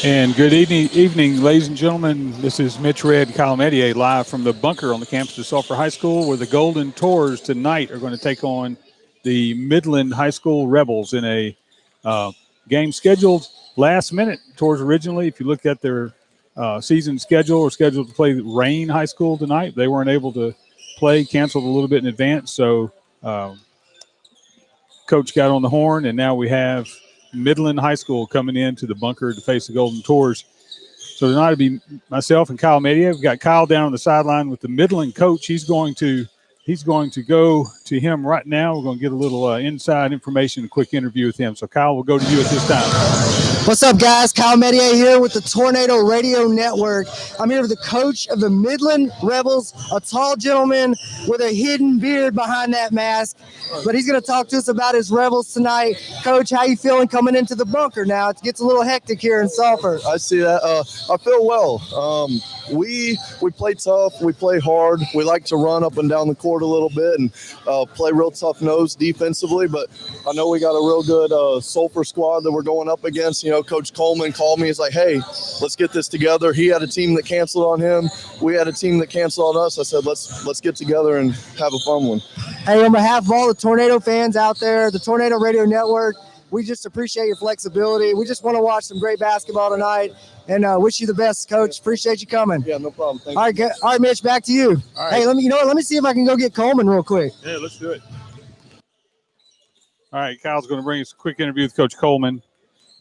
And good evening, ladies and gentlemen. This is Mitch Red, Kyle Medier, live from the bunker on the campus of Sulphur High School, where the Golden Tours tonight are going to take on the Midland High School Rebels in a game scheduled last minute. Tours originally, if you look at their season schedule, were scheduled to play Rain High School tonight. They weren't able to play, canceled a little bit in advance, so Coach got on the horn, and now we have Midland High School coming into the bunker to face the Golden Tours. So tonight it'll be myself and Kyle Media. We've got Kyle down on the sideline with the Midland coach. He's going to go to him right now. We're going to get a little inside information, a quick interview with him. So Kyle, we'll go to you at this time. What's up, guys? Kyle Medier here with the Tornado Radio Network. I'm here with the coach of the Midland Rebels, a tall gentleman with a hidden beard behind that mask. But he's going to talk to us about his Rebels tonight. Coach, how you feeling coming into the bunker now? It gets a little hectic here in Sulphur. I see that. I feel well. We play tough. We play hard. We like to run up and down the court a little bit and play real tough nose defensively. But I know we got a real good Sulphur squad that we're going up against. You know, Coach Coleman called me. He's like, hey, let's get this together. He had a team that canceled on him. We had a team that canceled on us. I said, let's get together and have a fun one. Hey, on behalf of all the Tornado fans out there, the Tornado Radio Network, we just appreciate your flexibility. We just want to watch some great basketball tonight and wish you the best, Coach. Appreciate you coming. Yeah, no problem. Thank you. All right, Mitch, back to you. All right. Hey, let me see if I can go get Coleman real quick. Yeah, let's do it. All right, Kyle's going to bring us a quick interview with Coach Coleman.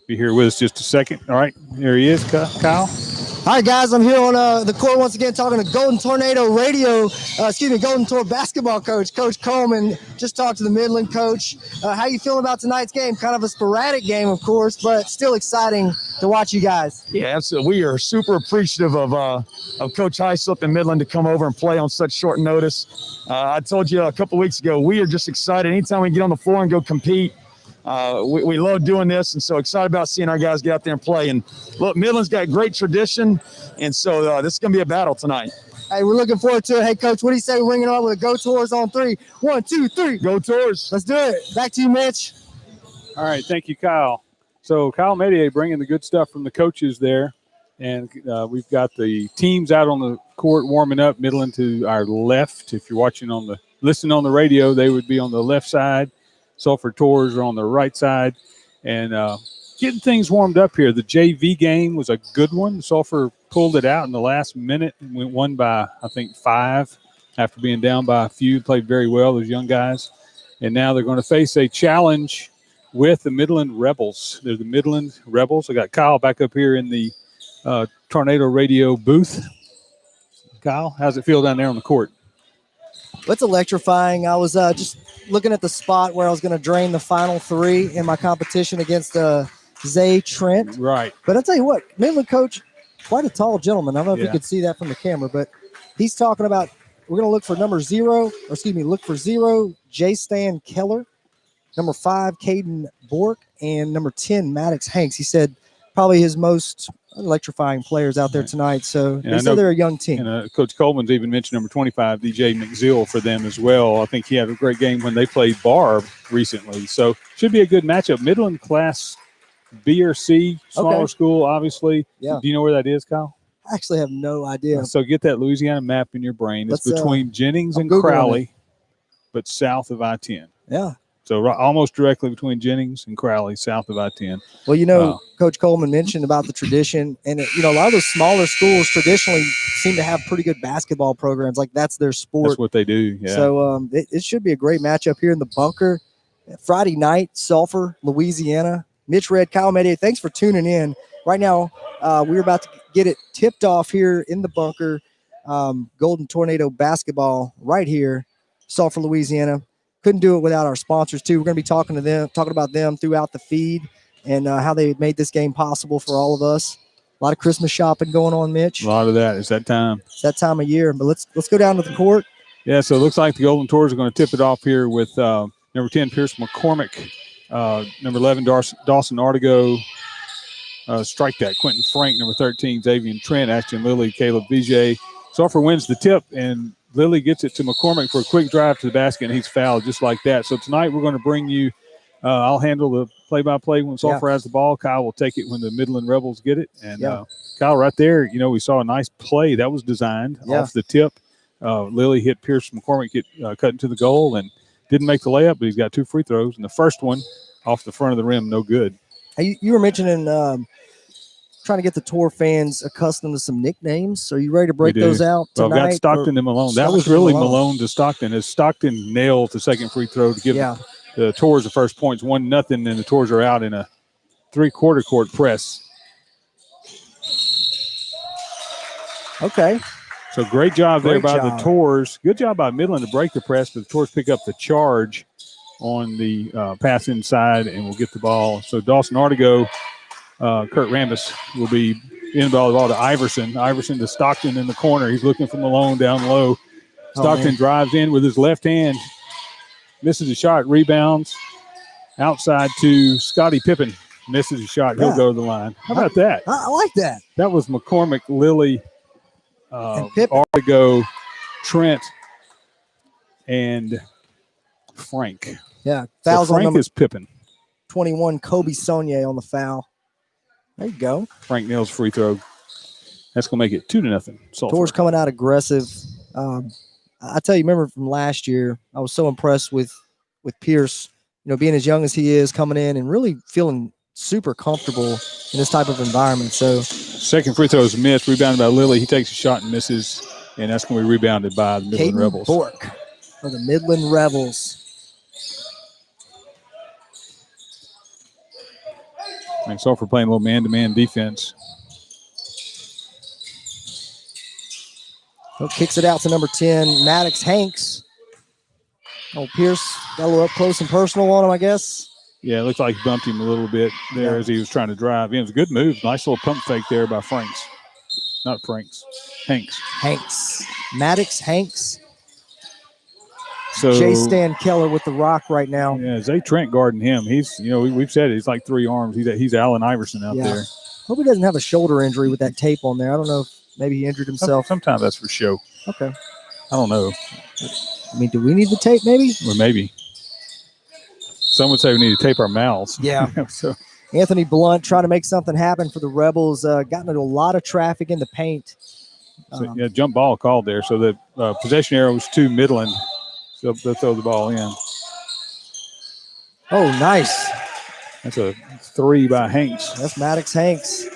Be here with us just a second. All right, here he is, Kyle. All right, guys, I'm here on the court once again talking to Golden Tornado Golden Tor basketball coach, Coach Coleman. Just talked to the Midland coach. How you feeling about tonight's game? Kind of a sporadic game, of course, but still exciting to watch you guys. Yeah, absolutely. We are super appreciative of Coach Hyslop and Midland to come over and play on such short notice. I told you a couple weeks ago, we are just excited. Anytime we get on the floor and go compete, we love doing this, and so excited about seeing our guys get out there and play. And look, Midland's got great tradition, and so this is going to be a battle tonight. Hey, we're looking forward to it. Hey, Coach, what do you say we ring it on with a Go Tours on 3? 1, 2, 3. Go Tours. Let's do it. Back to you, Mitch. All right, thank you, Kyle. So Kyle Medier bringing the good stuff from the coaches there, and we've got the teams out on the court warming up. Midland to our left. If you're listening on the radio, they would be on the left side. Sulphur Tours are on the right side, and getting things warmed up here. The JV game was a good one. Sulphur pulled it out in the last minute and won by, I think, 5 after being down by a few. Played very well, those young guys. And now they're going to face a challenge with the Midland Rebels. They're the Midland Rebels. I got Kyle back up here in the Tornado Radio booth. Kyle, how's it feel down there on the court? It's electrifying. I was just looking at the spot where I was going to drain the final 3 in my competition against Zay Trent. Right. But I'll tell you what, Midland coach, quite a tall gentleman. I don't know if you could see that from the camera, but he's talking about we're going to look for 0, J. Stan Keller, number 5, Caden Bork, and number 10, Maddox Hanks. He said probably his most electrifying players out there tonight. So they said they're a young team. And Coach Coleman's even mentioned number 25, DJ McZill, for them as well. I think he had a great game when they played Barb recently. So should be a good matchup. Midland class B or C, smaller school, obviously. Yeah. Do you know where that is, Kyle? I actually have no idea. So get that Louisiana map in your brain. It's between Jennings and Crowley, but south of I-10. Yeah. So almost directly between Jennings and Crowley, south of I-10. Well, Coach Coleman mentioned about the tradition, and a lot of those smaller schools traditionally seem to have pretty good basketball programs. Like that's their sport. That's what they do. Yeah. So it should be a great matchup here in the bunker. Friday night, Sulphur, Louisiana. Mitch Red, Kyle Medier, thanks for tuning in. Right now, we're about to get it tipped off here in the bunker. Golden Tornado basketball right here, Sulphur, Louisiana. Couldn't do it without our sponsors too. We're going to be talking about them throughout the feed and how they made this game possible for all of us. A lot of Christmas shopping going on, Mitch. A lot of that. It's that time. It's that time of year. But let's go down to the court. Yeah, so it looks like the Golden Tours are going to tip it off here with number 10, Pierce McCormick, number 11, Dawson Artigo, strike that, Quentin Frank, number 13, Xavier Trent, Ashton Lilly, Caleb Vijay. Sulphur wins the tip, and Lilly gets it to McCormick for a quick drive to the basket, and he's fouled just like that. So tonight we're going to bring you I'll handle the play-by-play when Sulphur has the ball. Kyle will take it when the Midland Rebels get it. And Kyle, right there, we saw a nice play that was designed off the tip. Lily hit Pierce McCormick, cut into the goal, and didn't make the layup, but he's got 2 free throws. And the first one off the front of the rim, no good. Hey, you were mentioning trying to get the tour fans accustomed to some nicknames. Are you ready to break those out tonight? Well, I've got Stockton and Malone. That was really Malone to Stockton. As Stockton nailed the second free throw to give the Tours the first points, 1-0, and the Tours are out in a 3/4 court press. Okay. So great job there by the Tours. Good job by Midland to break the press, but the Tours pick up the charge on the pass inside and will get the ball. So Dawson Artigo, Kurt Rambis will be inbound the ball to Iverson. Iverson to Stockton in the corner. He's looking for Malone down low. Stockton drives in with his left hand. Misses a shot, rebounds. Outside to Scottie Pippen. Misses a shot. He'll go to the line. How about that? I like that. That was McCormick, Lilly, Artigo, Trent, and Frank. Yeah. So Frank is Pippen. 21, Kobe Sonye on the foul. There you go. Frank nails free throw. That's going to make it 2-0. Tours coming out aggressive. I tell you, remember from last year, I was so impressed with Pierce, being as young as he is, coming in and really feeling super comfortable in this type of environment. So second free throw is missed, rebounded by Lilly. He takes a shot and misses, and that's going to be rebounded by the Midland Rebels. Bork for the Midland Rebels. And Sulphur playing a little man-to-man defense. Kicks it out to number 10, Maddox Hanks. Pierce got a little up close and personal on him, I guess. Yeah, it looked like he bumped him a little bit there as he was trying to drive in. It was a good move. Nice little pump fake there by Franks. Not Franks. Hanks. Maddox Hanks. So Jay Stan Keller with the rock right now. Yeah, Zay Trent guarding him. He's, we've said he's like 3 arms. He's Allen Iverson out there. Hope he doesn't have a shoulder injury with that tape on there. I don't know if maybe he injured himself. Sometimes that's for show. Okay. I don't know. I mean, do we need the tape maybe? Or maybe. Some would say we need to tape our mouths. Yeah. So Anthony Blunt trying to make something happen for the Rebels. Gotten into a lot of traffic in the paint. Jump ball called there. So the possession arrow was to Midland. So they'll throw the ball in. Oh, nice. That's a 3 by Hanks. That's Maddox Hanks.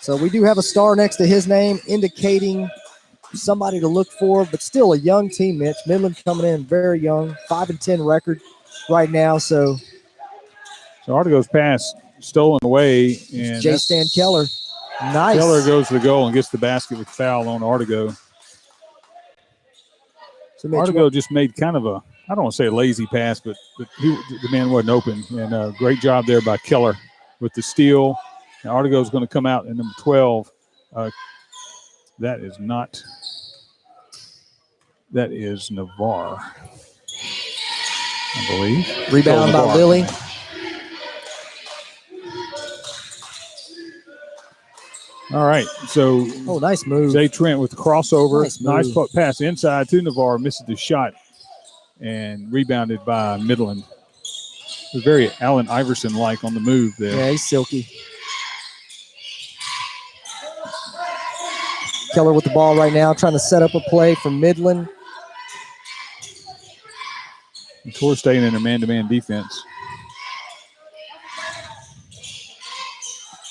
So we do have a star next to his name, indicating somebody to look for, but still a young team, Mitch. Midland coming in very young, 5-10 record right now. So Artigo's pass stolen away. And Jay Stan Keller. Nice. Keller goes to the goal and gets the basket with foul on Artigo. So Artigo just made kind of I don't want to say a lazy pass, but the man wasn't open. And great job there by Keller with the steal. And Artigo's going to come out in number 12. That is Navarre, I believe. Rebound by Lilly. All right, so nice move. Zay Trent with the crossover. Nice pass inside to Navarre. Misses the shot and rebounded by Midland. It was very Allen Iverson-like on the move there. Yeah, he's silky. Keller with the ball right now, trying to set up a play for Midland. The Tours staying in a man-to-man defense.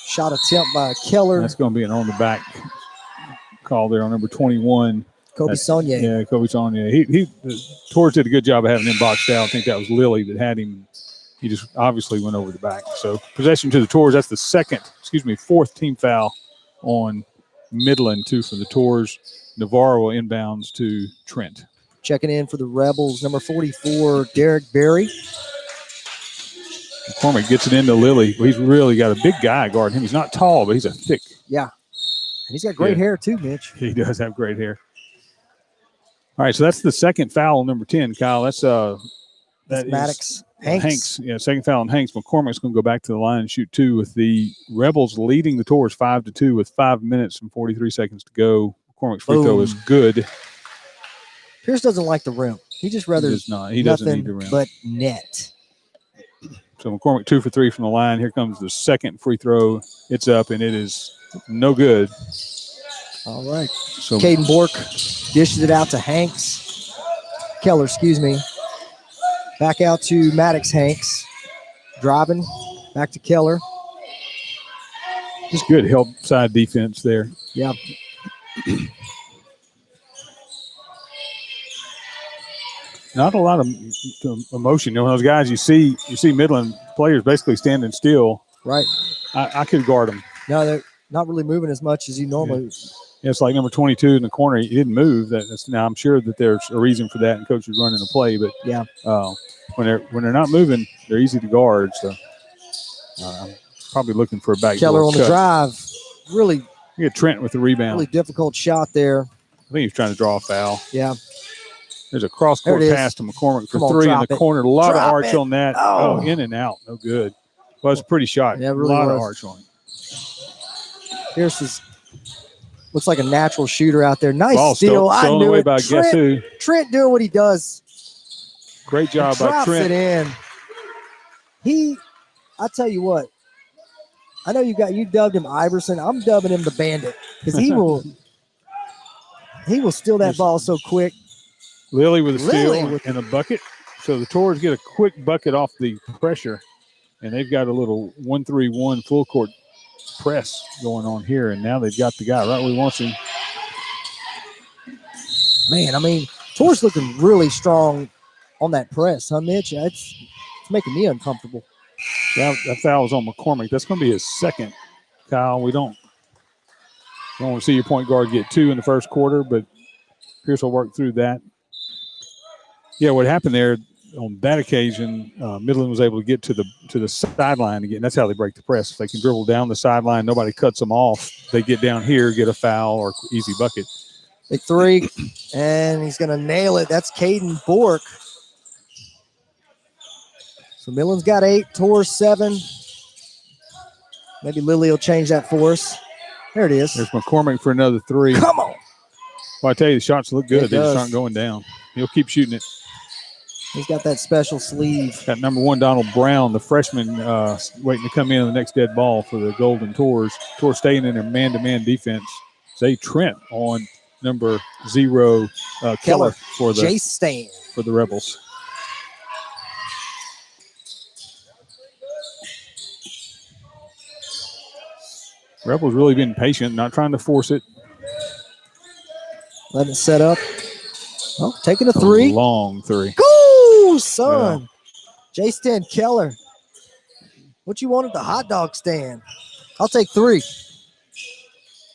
Shot attempt by Keller. That's going to be an on-the-back call there on number 21. Kobe Sonye. Yeah, Kobe Sonye. The Tours did a good job of having him boxed out. I think that was Lilly that had him. He just obviously went over the back. So possession to the Tours. That's the fourth team foul on Midland, 2 for the Tours. Navarro inbounds to Trent. Checking in for the Rebels, number 44, Derek Berry. McCormick gets it into Lilly. He's really got a big guy guarding him. He's not tall, but he's a thick. Yeah. And he's got great hair too, Mitch. He does have great hair. All right, so that's the second foul on number 10, Kyle. That's Maddox Hanks. Yeah, second foul on Hanks. McCormick's going to go back to the line and shoot 2 with the Rebels leading the Tours 5-2 with 5 minutes and 43 seconds to go. McCormick's free throw is good. Pierce doesn't like the rim. He just rather he doesn't need the rim. But net. So McCormick 2 for 3 from the line. Here comes the second free throw. It's up, and it is no good. All right. So Caden Bork dishes it out to Keller, excuse me. Back out to Maddox Hanks. Driving. Back to Keller. just good help side defense there. Yeah. Not a lot of emotion. You know, those guys you see Midland players basically standing still. Right. I could guard them. No, they're not really moving as much as you normally. Yeah, it's like number 22 in the corner. He didn't move. Now I'm sure that there's a reason for that, and coach is running a play. But yeah, when they're not moving, they're easy to guard. So I'm probably looking for a back. Keller on the drive, really. You get Trent with the rebound. Really difficult shot there. I think he's trying to draw a foul. Yeah. There's a cross-court pass to McCormick for three in the corner. A lot of arch on that. Oh, in and out. No good. Well, it's a pretty shot. Yeah, really a lot of arch on it. Pierce looks like a natural shooter out there. Nice ball steal. I knew away it. By guess who? Trent doing what he does. Great job by Trent. Drops it in. I tell you what. I know you dubbed him Iverson. I'm dubbing him the Bandit because he will steal that ball so quick. Lilly with a steal and a bucket. So the Tours get a quick bucket off the pressure, and they've got a little 1-3-1 full court press going on here, and now they've got the guy right where he wants him. Man, I mean, Tours looking really strong on that press, huh, Mitch? It's making me uncomfortable. That foul was on McCormick. That's going to be his second, Kyle. We don't want to see your point guard get 2 in the first quarter, but Pierce will work through that. Yeah, what happened there on that occasion, Midland was able to get to the sideline again. That's how they break the press. If they can dribble down the sideline, nobody cuts them off. They get down here, get a foul or easy bucket. Big three, and he's going to nail it. That's Caden Bork. So Midland's got 8, Tours 7. Maybe Lilly will change that for us. There it is. There's McCormick for another 3. Come on. Well, I tell you, the shots look good. They just aren't going down. He'll keep shooting it. He's got that special sleeve. Got number 1, Donald Brown, the freshman, waiting to come in on the next dead ball for the Golden Tours. Tours staying in their man-to-man defense. Zay Trent on number 0, Keller for the Rebels. Rebels really being patient, not trying to force it. Letting it set up. Oh, taking a 3. Long 3. Go, son. Yeah. J-Stan Keller. What you want at the hot dog stand? I'll take 3.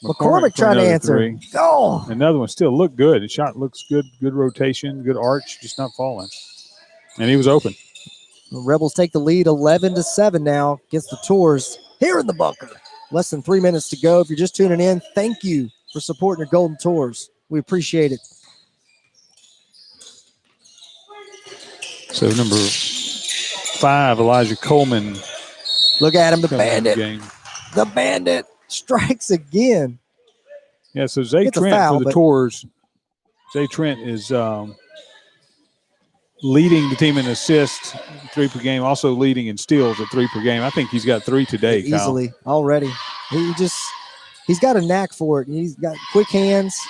McCormick trying to answer. 3. Oh. Another one still looked good. The shot looks good. Good rotation, good arch, just not falling. And he was open. The Rebels take the lead 11-7 now against the Tours here in the bunker. Less than 3 minutes to go. If you're just tuning in, thank you for supporting your Golden Tours. We appreciate it. So number 5, Elijah Coleman. Look at him, the Bandit. The Bandit strikes again. Yeah, so Zay Trent for the Tours. Zay Trent is leading the team in assists, 3 per game, also leading in steals at 3 per game. I think he's got 3 today, easily, Kyle. Already. He's got a knack for it. He's got quick hands,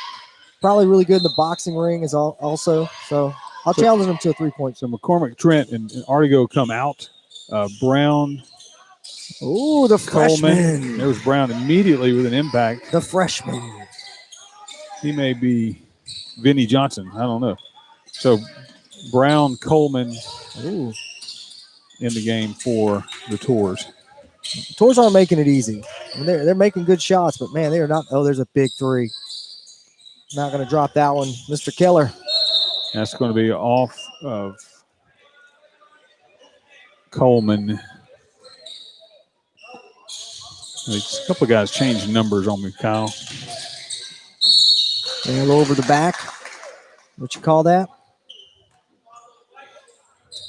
probably really good in the boxing ring is also. So I'll challenge him to a 3-point. So McCormick, Trent, and Artigo come out. Brown. Oh, the freshman. Coleman. There was Brown immediately with an impact. The freshman. He may be Vinnie Johnson. I don't know. So Brown, Coleman in the game for the Tours. The Tours aren't making it easy. I mean, they're making good shots, but, man, they are not. Oh, there's a big 3. Not going to drop that one. Mr. Keller. That's going to be off of Coleman. A couple of guys changed numbers on me, Kyle. Nail over the back. What you call that?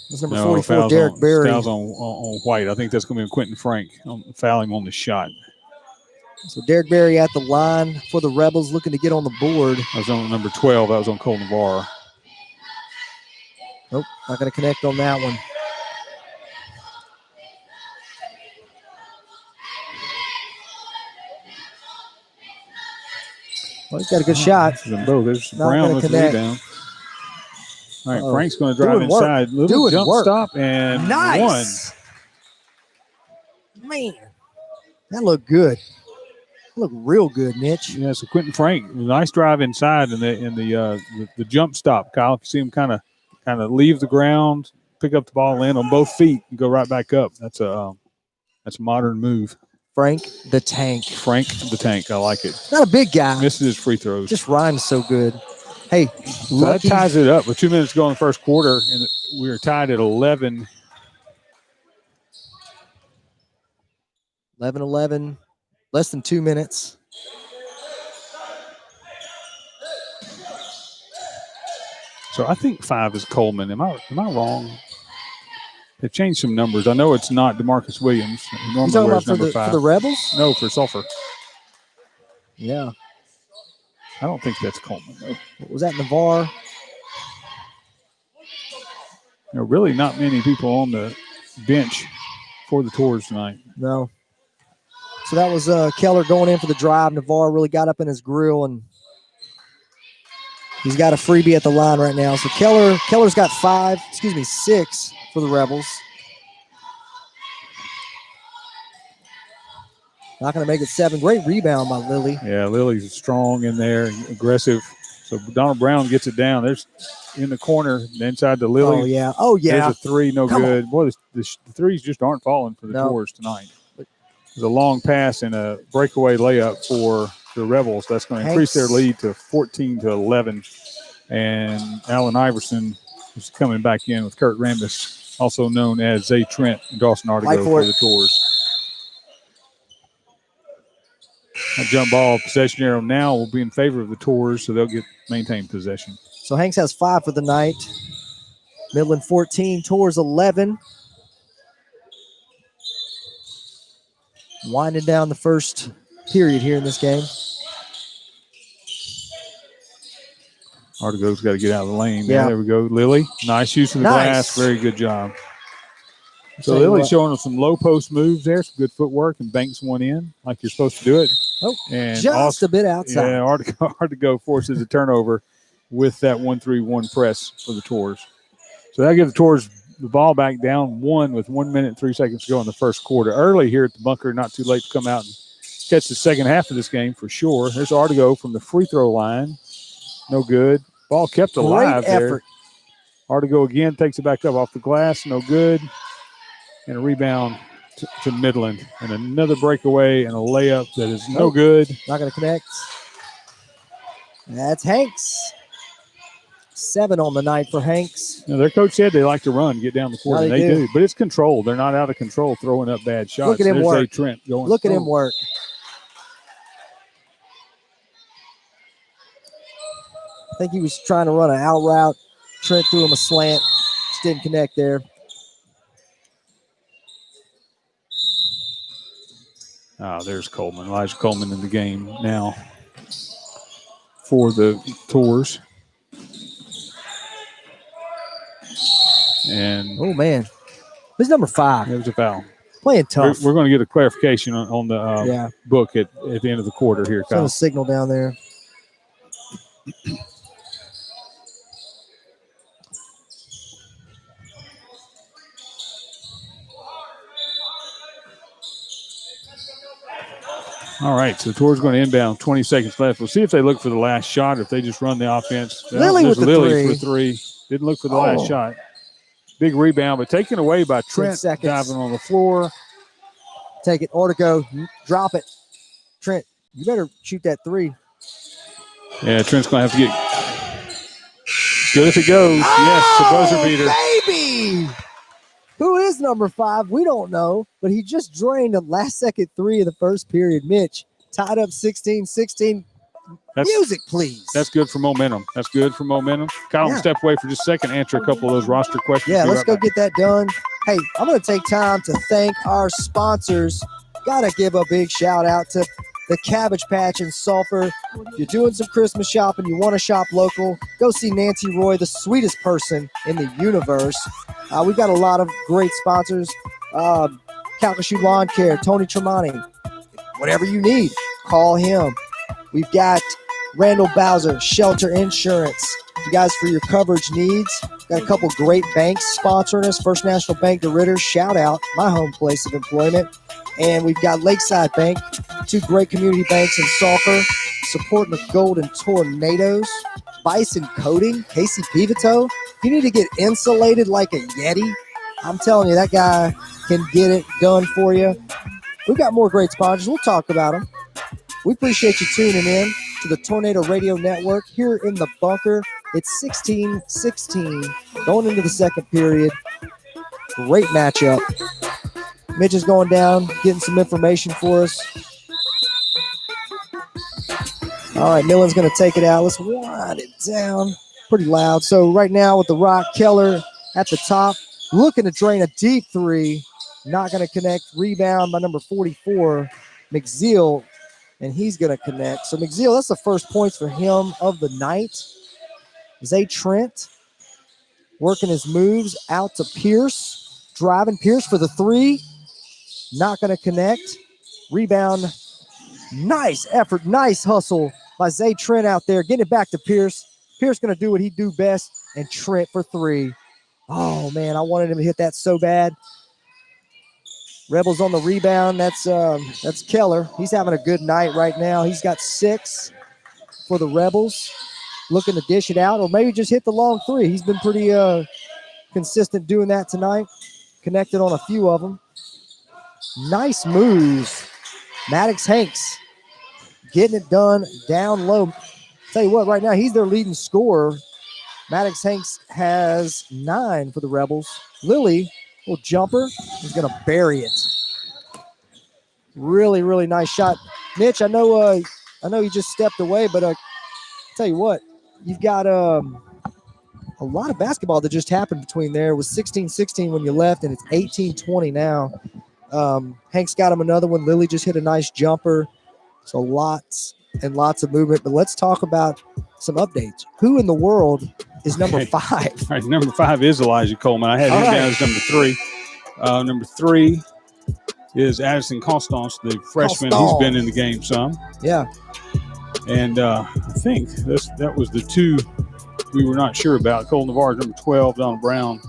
That's number 44, Derek Berry. Fouls on White. I think that's going to be Quentin Frank fouling on the shot. So Derek Berry at the line for the Rebels looking to get on the board. That was on number 12. That was on Cole Navarre. Nope, not going to connect on that one. Well, he's got a good shot. Them both. There's Not Brown gonna with the connect. rebound. All right, Uh-oh. Frank's going to drive Doing work. inside. Little Doing jump work. stop and Nice. Man, that looked good. That looked real good, Mitch. one. Yeah, so Quentin Frank, nice drive inside in the jump stop. Kyle, if you see him kind of leave the ground, pick up the ball, land on both feet, and go right back up. That's a modern move. Frank the Tank. Frank the Tank, I like it. Not a big guy. Misses his free throws. Just rhymes so good. Hey, So that ties it up with 2 minutes to go in the first quarter, and we are tied at 11. 11-11, less than 2 minutes. So I think 5 is Coleman. Am I wrong? They've changed some numbers. I know it's not DeMarcus Williams. He You normally talking wears about number 5. for the Rebels? No, for Sulphur. Yeah. I don't think that's Coleman, though. Was that Navarre? There are really not many people on the bench for the Tours tonight. No. So that was Keller going in for the drive. Navarre really got up in his grill, and he's got a freebie at the line right now. So Keller's got 6 for the Rebels. Not going to make it 7. Great rebound by Lily. Yeah, Lily's strong in there, aggressive. So Donald Brown gets it down. There's in the corner, inside to Lily. Oh, yeah. There's a 3, no Come good. Boy, the threes just aren't falling for the Tours tonight. There's a long pass and a breakaway layup for the Rebels. That's going to increase their lead to 14-11. And Allen Iverson is coming back in with Kurt Rambis, also known as Zay Trent and Dawson Artigo for the Tours. That jump ball possession arrow now will be in favor of the Tours, so they'll maintain possession. So Hanks has 5 for the night. Midland 14, Tours 11. Winding down the first period here in this game. Artigo's got to get out of the lane. Yeah. There we go. Lily, nice use of the glass. Very good job. So Lily's showing us some low post moves there, some good footwork, and banks one in like you're supposed to do it. Oh, and just a bit outside. Yeah, Artigo forces a turnover with that 1-3-1 press for the Tours. So that gives the Tours the ball back down 1 with 1 minute and 3 seconds to go in the first quarter. Early here at the bunker, not too late to come out and catch the second half of this game for sure. There's Artigo from the free throw line. No good. Ball kept alive there. Artigo again takes it back up off the glass. No good. And a rebound to Midland. And another breakaway and a layup that is no good. Not going to connect. That's Hanks. 7 on the night for Hanks. You know, their coach said they like to run, get down the court, and they do. But it's controlled. They're not out of control throwing up bad shots. Look at him work. Trent going. Look at him work. I think he was trying to run an out route. Trent threw him a slant. Just didn't connect there. There's Coleman. Elijah Coleman in the game now for the Tours. And oh, man. Who's number 5? It was a foul. Playing tough. We're going to get a clarification on the book at the end of the quarter here, Kyle. A signal down there. All right, so the Tours going to inbound. 20 seconds left. We'll see if they look for the last shot, if they just run the offense. Lily with the Lily for 3. Didn't look for the last shot. Big rebound, but taken away by Trent diving on the floor. Take it, Artigo. Drop it. Trent, you better shoot that 3. Yeah, Trent's going to have to get good if it goes. Yes, the buzzer beater. Baby! Who is number 5? We don't know, but he just drained a last-second 3 of the first period. Mitch, tied up 16-16. Music, please. That's good for momentum. Kyle, step away for just a second, answer a couple of those roster questions. Yeah, let's go get that done. Hey, I'm going to take time to thank our sponsors. Got to give a big shout-out to the Cabbage Patch in Sulphur. If you're doing some Christmas shopping, you want to shop local, go see Nancy Roy, the sweetest person in the universe. We've got a lot of great sponsors. Calcasieu Lawn Care, Tony Tremonti. Whatever you need, call him. We've got Randall Bowser, Shelter Insurance. You guys, for your coverage needs, got a couple great banks sponsoring us. First National Bank de Ritter, shout out, my home place of employment. And we've got Lakeside Bank, two great community banks in Sulphur, supporting the Golden Tornadoes. Bison Coating, Casey Pivito. If you need to get insulated like a Yeti, I'm telling you, that guy can get it done for you. We've got more great sponsors. We'll talk about them. We appreciate you tuning in to the Tornado Radio Network here in the bunker. It's 16-16 going into the second period. Great matchup. Mitch is going down, getting some information for us. All right, Midland's going to take it out. Let's wind it down. Pretty loud. So right now with the rock, Keller at the top, looking to drain a deep three. Not going to connect. Rebound by number 44, McZeal, and he's going to connect. So McZeal, that's the first points for him of the night. Zay Trent working his moves out to Pierce. Driving Pierce for the three. Not going to connect. Rebound. Nice effort. Nice hustle by Zay Trent out there. Getting it back to Pierce. Pierce going to do what he do best. And Trent for three. Oh, man, I wanted him to hit that so bad. Rebels on the rebound. That's Keller. He's having a good night right now. He's got 6 for the Rebels. Looking to dish it out or maybe just hit the long three. He's been pretty consistent doing that tonight. Connected on a few of them. Nice moves. Maddox Hanks getting it done down low. Tell you what, right now he's their leading scorer. Maddox Hanks has 9 for the Rebels. Lilly, little jumper, he's going to bury it. Really, really nice shot. Mitch, I know you just stepped away, but tell you what, you've got a lot of basketball that just happened between there. It was 16-16 when you left, and it's 18-20 now. Hanks got him another one. Lilly just hit a nice jumper. So lots and lots of movement. But let's talk about some updates. Who in the world is number 5? All right, number 5 is Elijah Coleman. I had him down as number 3. Number 3 is Addison Constance, the freshman. He's been in the game some. Yeah. And I think that was the 2 we were not sure about. Cole Navarre, number 12, Donald Brown.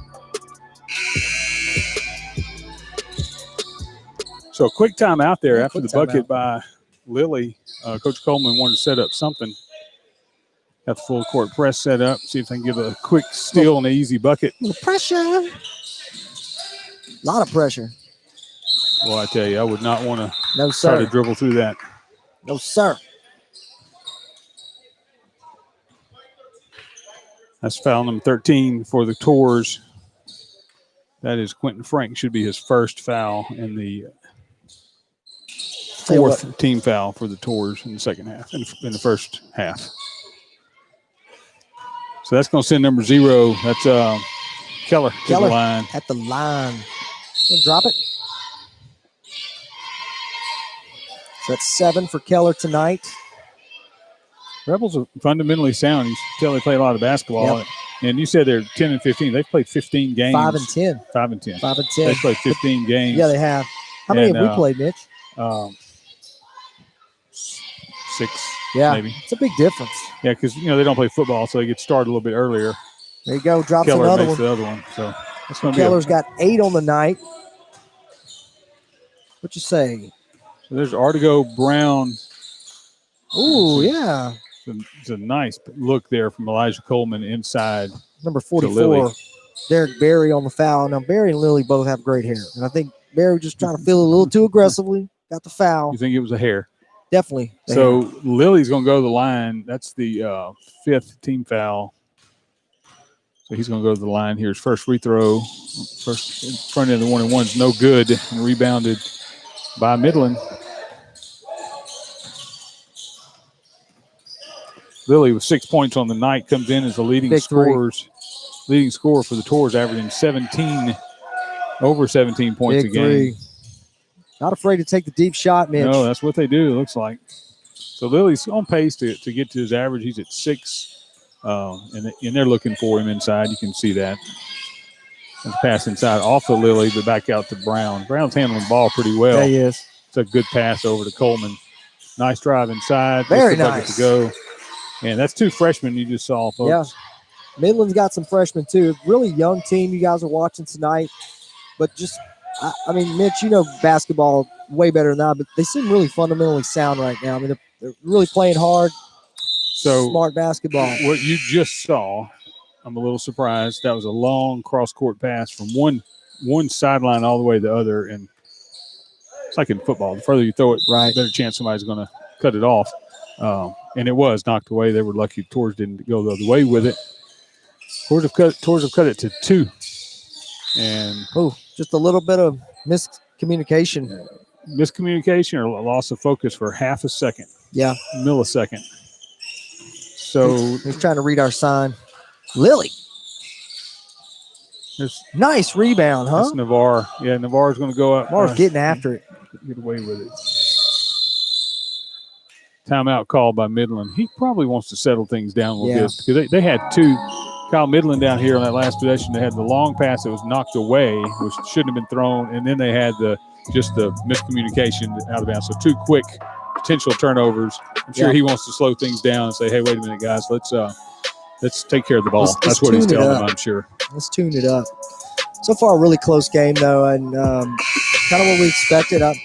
So a quick time out there after the bucket by Lilly. Coach Coleman wanted to set up something. Got the full court press set up. See if they can give a quick steal and an easy bucket. Pressure. A lot of pressure. Well, I tell you, I would not want to try to dribble through that. No, sir. That's foul number 13 for the Tours. That is Quentin Frank. Should be his first foul in the 4th team foul for the Tours in the second half, in the first half. So that's going to send number 0. That's Keller to the line. At the line. Gonna drop it. So that's 7 for Keller tonight. Rebels are fundamentally sound. You can tell they play a lot of basketball. Yep. And you said they're 10 and 15. They've played 15 games. 5 and 10. 5 and 10. 5 and 10. They've played 15 games. Yeah, they have. How many have we played, Mitch? 6, maybe. It's a big difference. Yeah, because they don't play football, so they get started a little bit earlier. There you go. Drops Keller another makes one. the other one. So that's going to Keller's got 8 on the night. What you say? So there's Artigo Brown. Ooh, yeah. It's a nice look there from Elijah Coleman inside. Number 44, Derek Berry on the foul. Now, Berry and Lilly both have great hair. And I think Berry was just trying to feel a little too aggressively. Got the foul. You think it was a hair? Definitely. So Lilly's going to go to the line. That's the 5th team foul. So he's going to go to the line here. His first free throw. First in front of the 1-and-1 is no good. And rebounded by Midland. Lilly with 6 points on the night comes in as the leading scorer for the Tours, averaging over 17 points a game. Not afraid to take the deep shot, Mitch. No, that's what they do, it looks like. So Lilly's on pace to get to his average. He's at 6, and they're looking for him inside. You can see that. And pass inside off of Lilly, but back out to Brown. Brown's handling the ball pretty well. Yeah, he is. It's a good pass over to Coleman. Nice drive inside. Very nice. To go. And that's 2 freshmen you just saw, folks. Yeah. Midland's got some freshmen too. Really young team you guys are watching tonight. But just, I mean, Mitch, you know basketball way better than that, but they seem really fundamentally sound right now. I mean, they're really playing hard, smart basketball. What you just saw, I'm a little surprised. That was a long cross-court pass from one sideline all the way to the other. And it's like in football. The further you throw it, right, better chance somebody's going to cut it off. And it was knocked away. They were lucky Torres didn't go the other way with it. Torres have cut it to 2. And just a little bit of miscommunication or a loss of focus for half a second. Yeah. Millisecond. So he's trying to read our sign. Lily. Nice rebound, huh? That's Navarre. Yeah, Navarre's going to go up. Navarre's getting after it. Get away with it. Timeout called by Midland. He probably wants to settle things down a little bit because they had 2. Kyle Midland down here on that last possession. They had the long pass that was knocked away, which shouldn't have been thrown, and then they had the miscommunication out of bounds. So 2 quick potential turnovers. I'm sure he wants to slow things down and say, "Hey, wait a minute, guys. Let's take care of the ball." That's what he's telling them, I'm sure. Let's tune it up. So far, a really close game, though, and kind of what we expected. I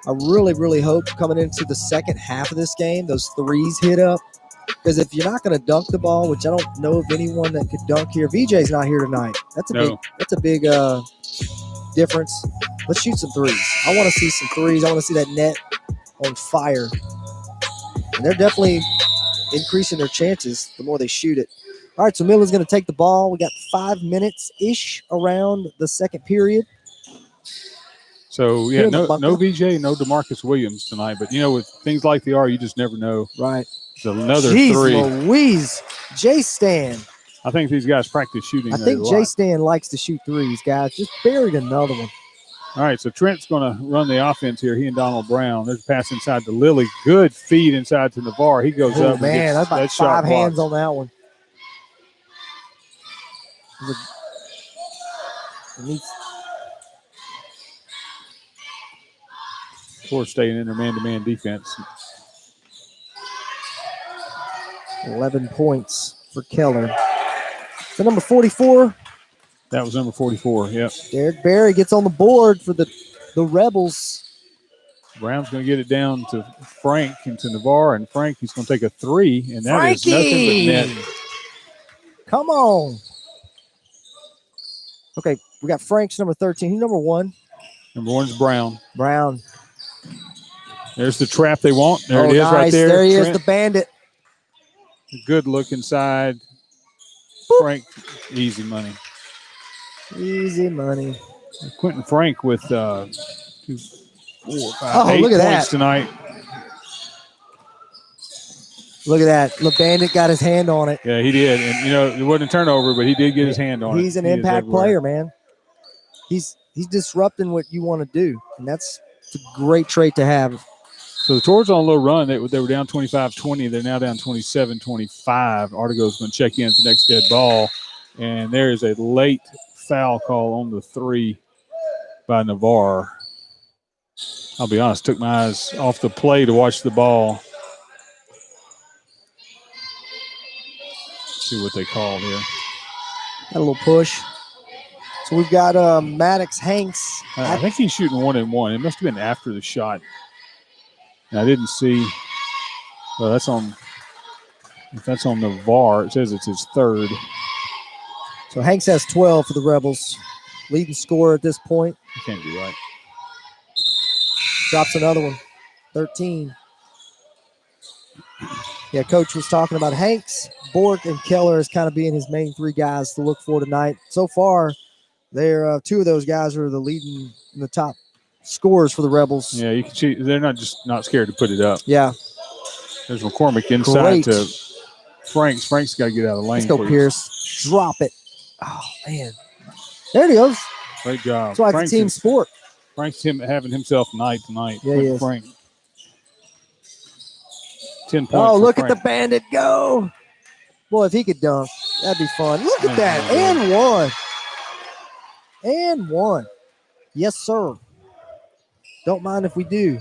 really, really hope coming into the second half of this game, those threes hit up. Because if you're not going to dunk the ball, which I don't know of anyone that could dunk here, VJ's not here tonight. That's a big difference. Let's shoot some threes. I want to see some threes. I want to see that net on fire. And they're definitely increasing their chances the more they shoot it. All right, so Midland's going to take the ball. We got 5 minutes-ish around the second period. So, no VJ, no DeMarcus Williams tonight. But, with things like they are, you just never know. Right. So another Jeez 3. Louise. J-Stan. I think these guys practice shooting. I think J-Stan likes to shoot threes, guys. Just buried another one. All right, so Trent's going to run the offense here. He and Donald Brown. There's a pass inside to Lilly. Good feed inside to Navarre. He goes up. Man, that's about 5 hands on that one. Torres staying in their man-to-man defense. 11 points for Keller. The number 44. That was number 44, yep. Derek Berry gets on the board for the Rebels. Brown's going to get it down to Frank and to Navarre, and Frank, he's going to take a 3, and that is nothing but net. Come on. Okay, we got Frank's number 13. Who's number 1? Number 1's Brown. Brown. There's the trap they want. There it is right there. There he is, the bandit. Good look inside. Boop. Frank, easy money. Easy money. Quentin Frank with 2, 4, 5, 8 look at points that tonight. Look at that. The bandit got his hand on it. Yeah, he did. And, it wasn't a turnover, but he did get his hand on it. He's an impact player, man. He's disrupting what you want to do, and that's a great trait to have. So the Torres on a low run. They were down 25-20. They're now down 27-25. Artigo's going to check in at the next dead ball. And there is a late foul call on the 3 by Navarre. I'll be honest, took my eyes off the play to watch the ball. Let's see what they called here. Got a little push. So we've got Maddox Hanks. I think he's shooting 1-1. It must have been after the shot. And I didn't see. Well, if that's on Navarre, it says it's his 3rd. So Hanks has 12 for the Rebels. Leading scorer at this point. That can't be right. Drops another one. 13. Yeah, Coach was talking about Hanks, Bork, and Keller as kind of being his main 3 guys to look for tonight. So far, they're 2 of those guys are the leading in the top scorers for the Rebels. Yeah, you can see they're not scared to put it up. Yeah. There's McCormick inside to Franks. Frank's got to get out of the lane. Let's go, Pierce. Drop it. Oh, man. There he goes. Great job. That's why it's a team sport. Frank's having himself a night tonight. Yeah, he is. Frank. 10 points. Oh, look Frank. at the bandit go. Boy, if he could dunk, that'd be fun. Look at that. And 1. And 1. Yes, sir. Don't mind if we do.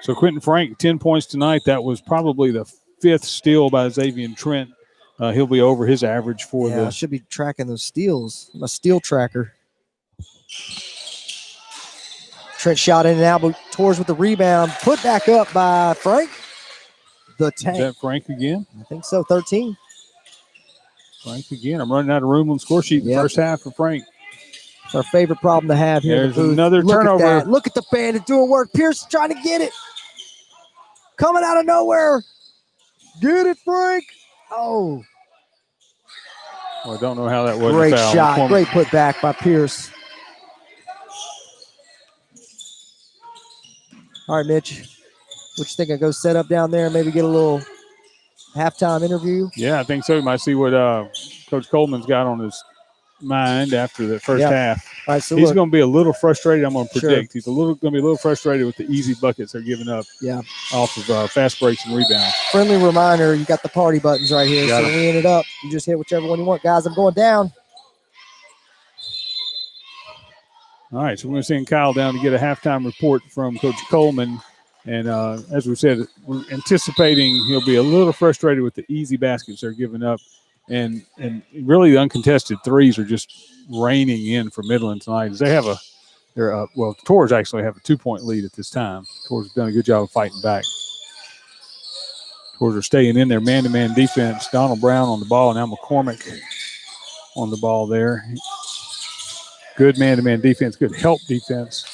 So Quentin Frank, 10 points tonight. That was probably the fifth steal by Xavier Trent. He'll be over his average for I should be tracking those steals. My steal tracker. Trent shot in and out, but Torres with the rebound. Put back up by Frank. The tank. Is that Frank again? I think so, 13. Frank again. I'm running out of room on the score sheet in the first half for Frank. It's our favorite problem to have here. There's another turnover. At that. Look at the Bandit doing work. Pierce trying to get it. Coming out of nowhere. Get it, Frank. Oh. Well, I don't know how that was. Great shot. Great put back by Pierce. All right, Mitch. What you think? I go set up down there and maybe get a little halftime interview? Yeah, I think so. You might see what Coach Coleman's got on his mind after the first half. All right, so he's going to be a little frustrated. I'm going to predict he's going to be a little frustrated with the easy buckets they're giving up. Off of fast breaks and rebounds. Friendly reminder: you got the party buttons right here. So we ended up. You just hit whichever one you want, guys. I'm going down. All right, so we're going to send Kyle down to get a halftime report from Coach Coleman. And as we said, we're anticipating he'll be a little frustrated with the easy baskets they're giving up. And really the uncontested threes are just raining in for Midland tonight. They have the Tours actually have a 2-point lead at this time. Tours have done a good job of fighting back. Tours are staying in their man-to-man defense. Donald Brown on the ball, and now McCormick on the ball there. Good man-to-man defense, good help defense.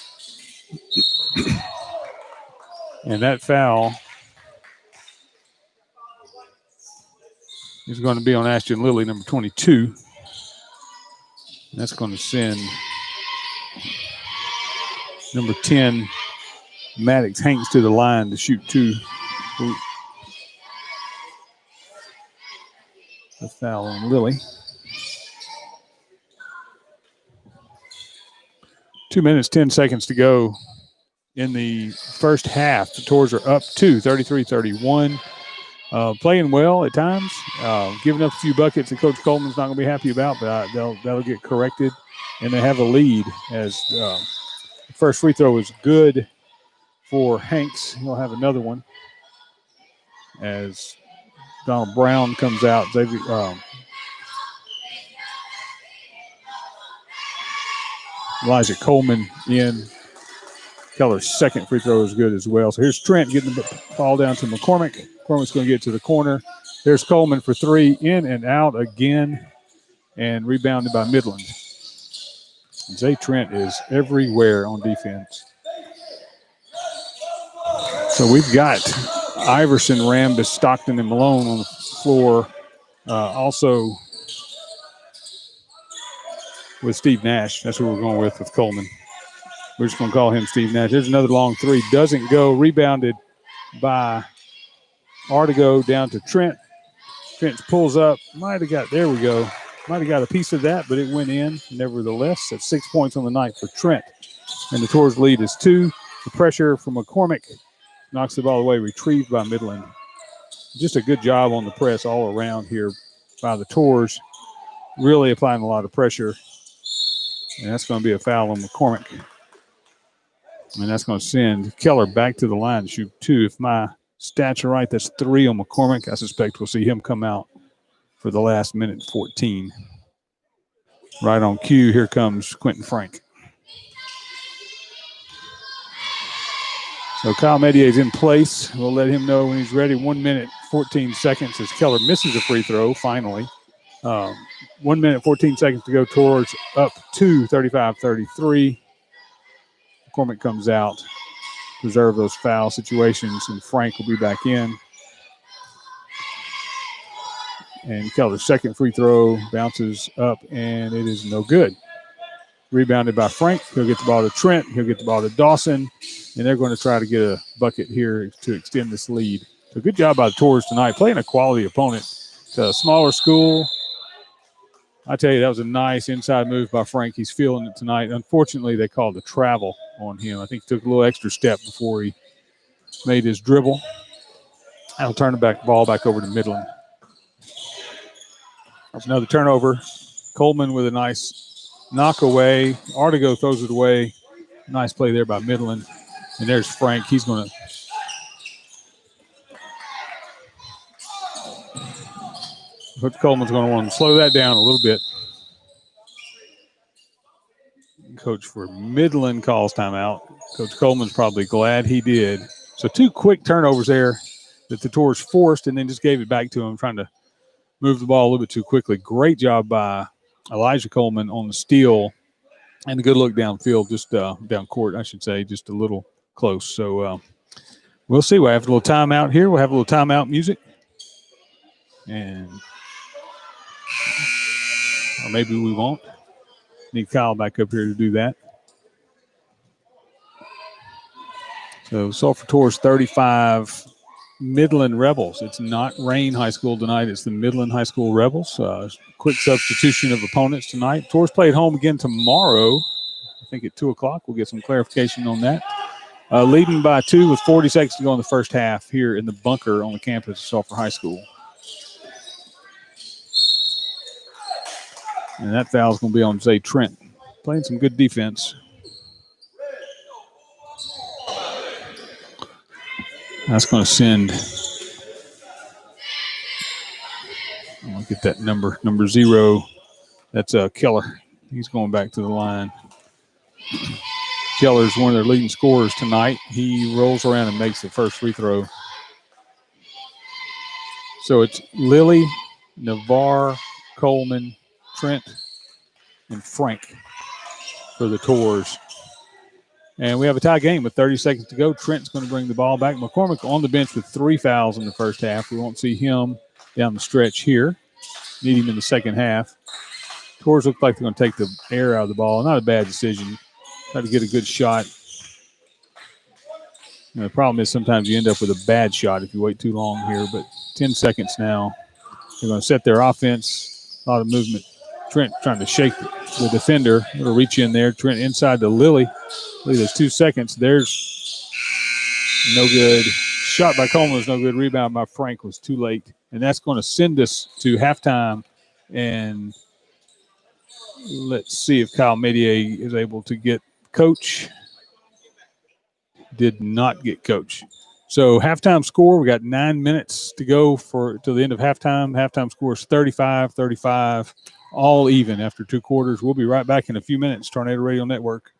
And that foul is going to be on Ashton Lilly, number 22. That's going to send number 10, Maddox Hanks, to the line to shoot two. The foul on Lilly. 2 minutes, 10 seconds to go in the first half. The Tours are up 33-31. Playing well at times, giving up a few buckets that Coach Coleman's not going to be happy about, but that'll get corrected. And they have a lead as the first free throw is good for Hanks. He'll have another one as Donald Brown comes out. Elijah Coleman in. Keller's second free throw is good as well. So here's Trent getting the ball down to McCormick. McCormick's going to get to the corner. There's Coleman for three, in and out again, and rebounded by Midland. Zay Trent is everywhere on defense. So we've got Iverson, Rambis, Stockton, and Malone on the floor. Also with Steve Nash. That's who we're going with Coleman. We're just going to call him Steve Nash. There's another long three. Doesn't go. Rebounded by Artigo down to Trent. Trent pulls up. Might have got a piece of that, but it went in. Nevertheless, that's 6 points on the night for Trent. And the Tours lead is 2. The pressure from McCormick knocks the ball away, retrieved by Midland. Just a good job on the press all around here by the Tours. Really applying a lot of pressure. And that's going to be a foul on McCormick. And that's going to send Keller back to the line to shoot 2. If my stats are right, that's 3 on McCormick. I suspect we'll see him come out for the last minute 14. Right on cue, here comes Quentin Frank. So Kyle Medier's in place. We'll let him know when he's ready. 1 minute, 14 seconds as Keller misses a free throw, finally. 1 minute, 14 seconds to go. Tours up 2, 35-33. McCormick comes out, preserve those foul situations, and Frank will be back in. And Keller's second free throw bounces up, and it is no good. Rebounded by Frank. He'll get the ball to Trent. He'll get the ball to Dawson, and they're going to try to get a bucket here to extend this lead. So good job by the Tours tonight, playing a quality opponent. It's a smaller school. I tell you, that was a nice inside move by Frank. He's feeling it tonight. Unfortunately, they called a travel on him. I think he took a little extra step before he made his dribble. I'll turn the ball back over to Midland. There's another turnover. Coleman with a nice knock away. Artigo throws it away. Nice play there by Midland. And there's Frank. He's going to Coach Coleman's going to want to slow that down a little bit. Coach for Midland calls timeout. Coach Coleman's probably glad he did. So 2 quick turnovers there that the Tours forced and then just gave it back to him, trying to move the ball a little bit too quickly. Great job by Elijah Coleman on the steal and a good look downfield, just down court, I should say, just a little close. So we'll see. We'll have a little timeout here. We'll have a little timeout music. And or maybe we won't. Need Kyle back up here to do that. So Sulphur Tours 35, Midland Rebels. It's not Rain High School tonight. It's the Midland High School Rebels. Quick substitution of opponents tonight. Tours play at home again tomorrow. I think at 2 o'clock. We'll get some clarification on that. Leading by 2 with 40 seconds to go in the first half here in the bunker on the campus of Sulphur High School. And that foul's going to be on Zay Trent. Playing some good defense. That's going to send. I'm going to get that number 0. That's Keller. He's going back to the line. Keller's one of their leading scorers tonight. He rolls around and makes the first free throw. So it's Lilly, Navarre, Coleman, Trent, and Frank for the Tours. And we have a tie game with 30 seconds to go. Trent's going to bring the ball back. McCormick on the bench with 3 fouls in the first half. We won't see him down the stretch here. Need him in the second half. Tours look like they're going to take the air out of the ball. Not a bad decision. Try to get a good shot. And the problem is sometimes you end up with a bad shot if you wait too long here. But 10 seconds now. They're going to set their offense. A lot of movement. Trent trying to shake the defender. It'll reach in there. Trent inside to Lilly. Look at those 2 seconds. There's no good. Shot by Coleman was no good. Rebound by Frank was too late. And that's going to send us to halftime. And let's see if Kyle Medier is able to get coach. Did not get coach. So halftime score, we got 9 minutes to go to the end of halftime. Halftime score is 35-35, all even after 2 quarters. We'll be right back in a few minutes. Tornado Radio Network.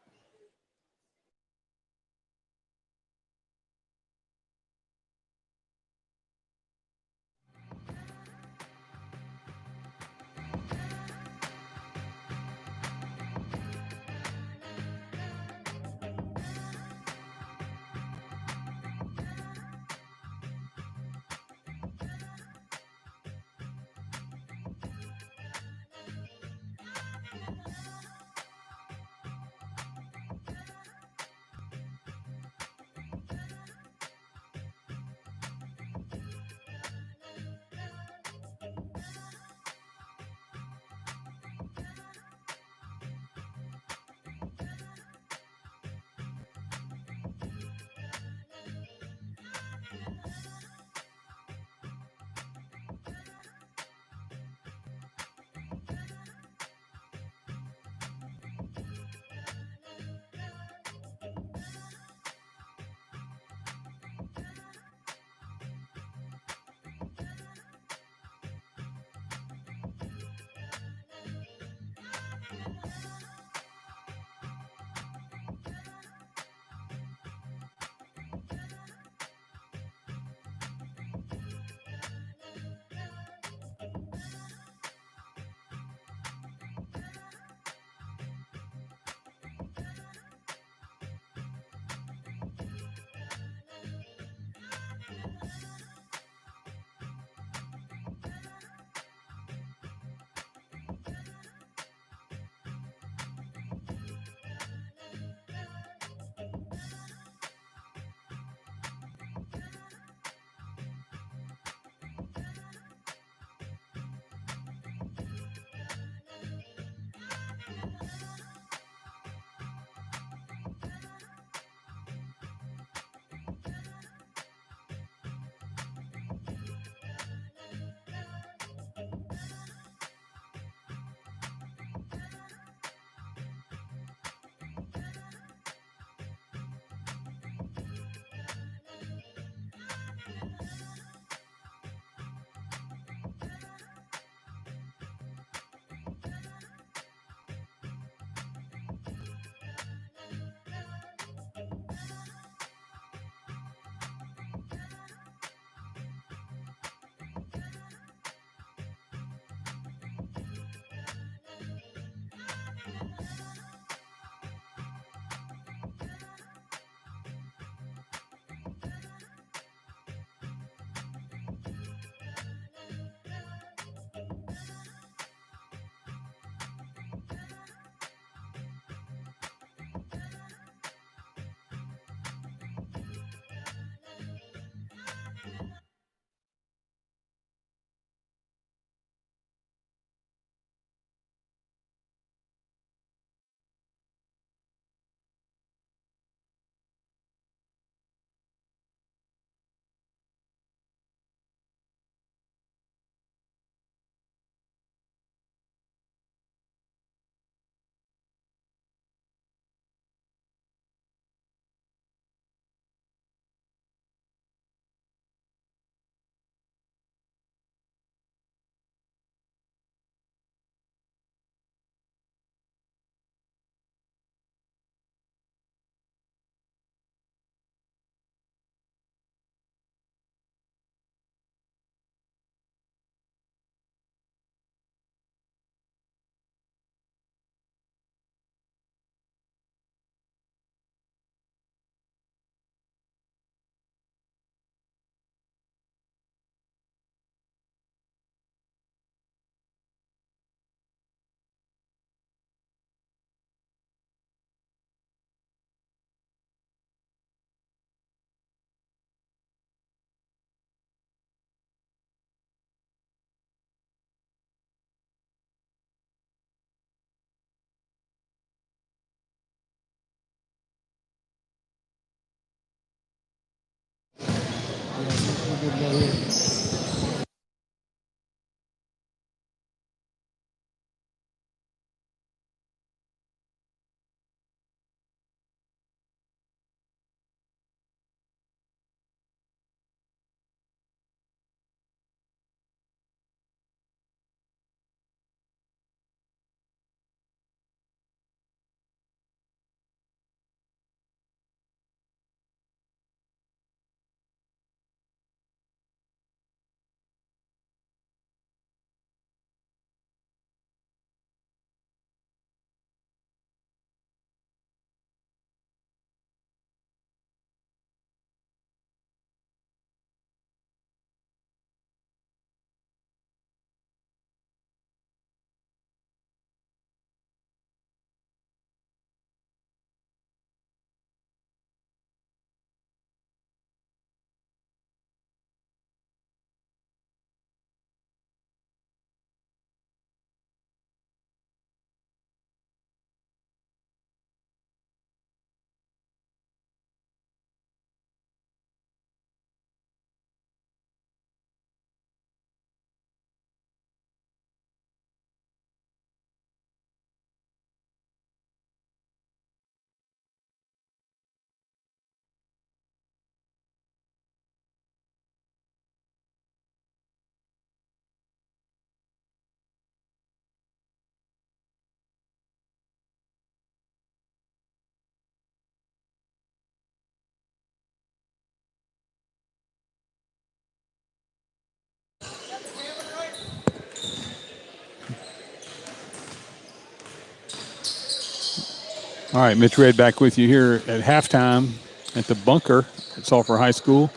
All right, Mitch Red back with you here at halftime at the bunker at Sulphur High School.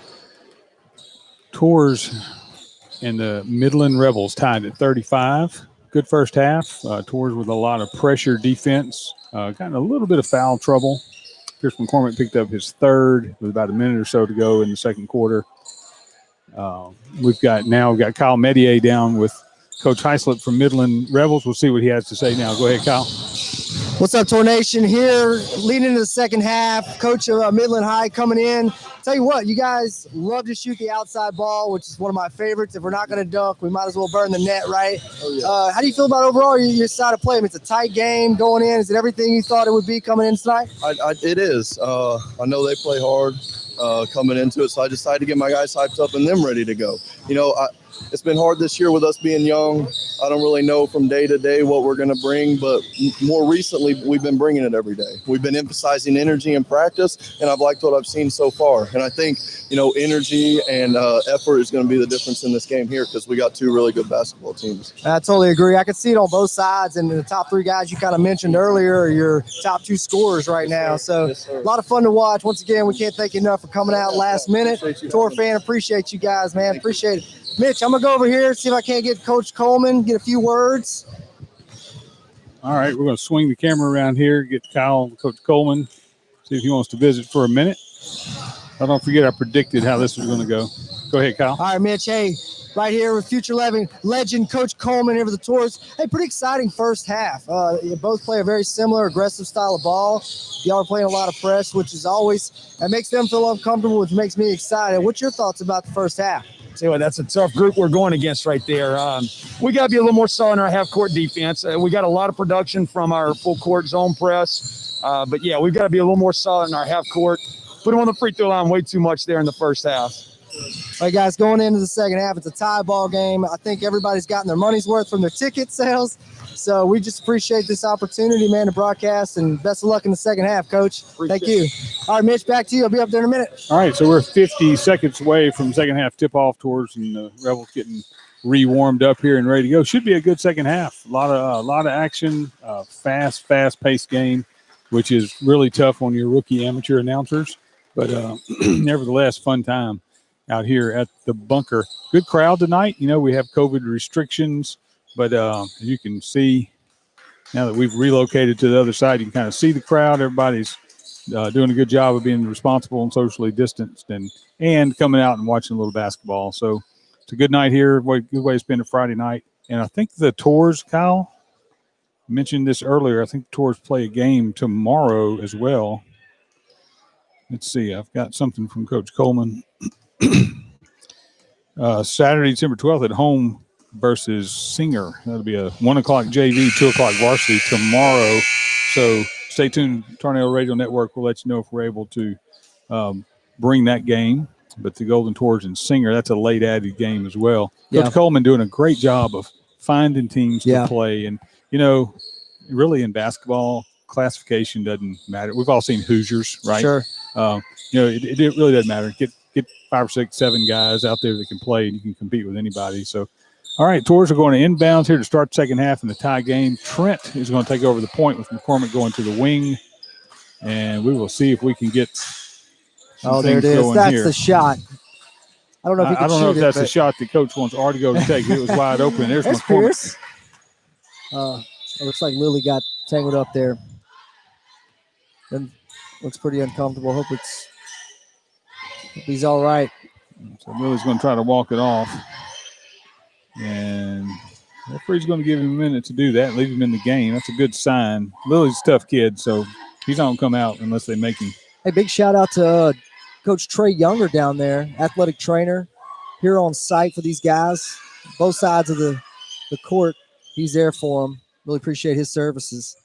Tours and the Midland Rebels tied at 35. Good first half. Tours with a lot of pressure defense. Got in a little bit of foul trouble. Pierce McCormick picked up his third with about a minute or so to go in the second quarter. We've got Kyle Medier down with Coach Heislip from Midland Rebels. We'll see what he has to say now. Go ahead, Kyle. What's up, Tour Nation? Here, leading into the second half. Coach of Midland High coming in. Tell you what, you guys love to shoot the outside ball, which is one of my favorites. If we're not going to dunk, we might as well burn the net, right? Oh, yeah. How do you feel about overall your side of play? I mean, it's a tight game going in. Is it everything you thought it would be coming in tonight? It is. I know they play hard coming into it, so I decided to get my guys hyped up and them ready to go. You know, it's been hard this year with us being young. I don't really know from day to day what we're going to bring, but more recently, we've been bringing it every day. We've been emphasizing energy in practice, and I've liked what I've seen so far. And I think, you know, energy and effort is going to be the difference in this game here because we got two really good basketball teams. I totally agree. I can see it on both sides, and the top three guys you kind of mentioned earlier are your top two scorers right now. So a lot of fun to watch. Once again, we can't thank you enough for coming out last minute. Tour fan, appreciate you guys, man. Appreciate it. Mitch, I'm going to go over here, see if I can't get Coach Coleman, get a few words. All right, we're going to swing the camera around here, get Coach Coleman, see if he wants to visit for a minute. Don't forget I predicted how this was going to go. Go ahead, Kyle. All right, Mitch. Hey, right here with future legend Coach Coleman here for the Tours. Hey, pretty exciting first half. You both play a very similar, aggressive style of ball. Y'all are playing a lot of press, which is always, that makes them feel uncomfortable, which makes me excited. What's your thoughts about the first half? Tell you what, that's a tough group we're going against right there. We got to be a little more solid in our half-court defense. We got a lot of production from our full-court zone press. But, yeah, we've got to be a little more solid in our half-court. Put them on the free throw line way too much there in the first half. All right, guys, going into the second half, it's a tie ball game. I think everybody's gotten their money's worth from their ticket sales. So we just appreciate this opportunity, man, to broadcast, and best of luck in the second half, Coach. Thank you. All right, Mitch, back to you. I'll be up there in a minute. All right, so we're 50 seconds away from second half tip-off tours, and the Rebels getting re-warmed up here and ready to go. Should be a good second half. A lot of action, fast-paced game, which is really tough on your rookie amateur announcers. But nevertheless, fun time out here at the bunker. Good crowd tonight. You know, we have COVID restrictions, but as you can see, now that we've relocated to the other side, you can kind of see the crowd. Everybody's doing a good job of being responsible and socially distanced and coming out and watching a little basketball. So it's a good night here. Good way to spend a Friday night. And I think the Tours, Kyle, mentioned this earlier. I think the Tours play a game tomorrow as well. Let's see. I've got something from Coach Coleman. Saturday, December 12th at home versus Singer. That'll be a 1 o'clock JV, 2 o'clock varsity tomorrow. So stay tuned. Tornado Radio Network will let you know if we're able to bring that game. But the Golden Tours and Singer, that's a late added game as well. Yeah. Coach Coleman doing a great job of finding teams Yeah. to play. And, you know, really in basketball, classification doesn't matter. We've all seen Hoosiers, right? Sure. You know, it really doesn't matter. Get 5 or 6, 7 guys out there that can play, and you can compete with anybody. So, all right, Tours are going to inbounds here to start the second half in the tie game. Trent is going to take over the point with McCormick going to the wing, and we will see if we can get some There it things is. going That's here. the shot. I don't know if he I can don't know if shoot that's it, the but shot that Coach wants Artigo to take. It was wide open. There's that's McCormick. Pierce. It looks like Lily got tangled up there. And looks pretty uncomfortable. Hope he's all right. So Lily's going to try to walk it off. And the referee's going to give him a minute to do that, leave him in the game. That's a good sign. Lily's a tough kid, so he's not going to come out unless they make him. Hey, big shout out to Coach Trey Younger down there, athletic trainer, here on site for these guys. Both sides of the court, he's there for them. Really appreciate his services.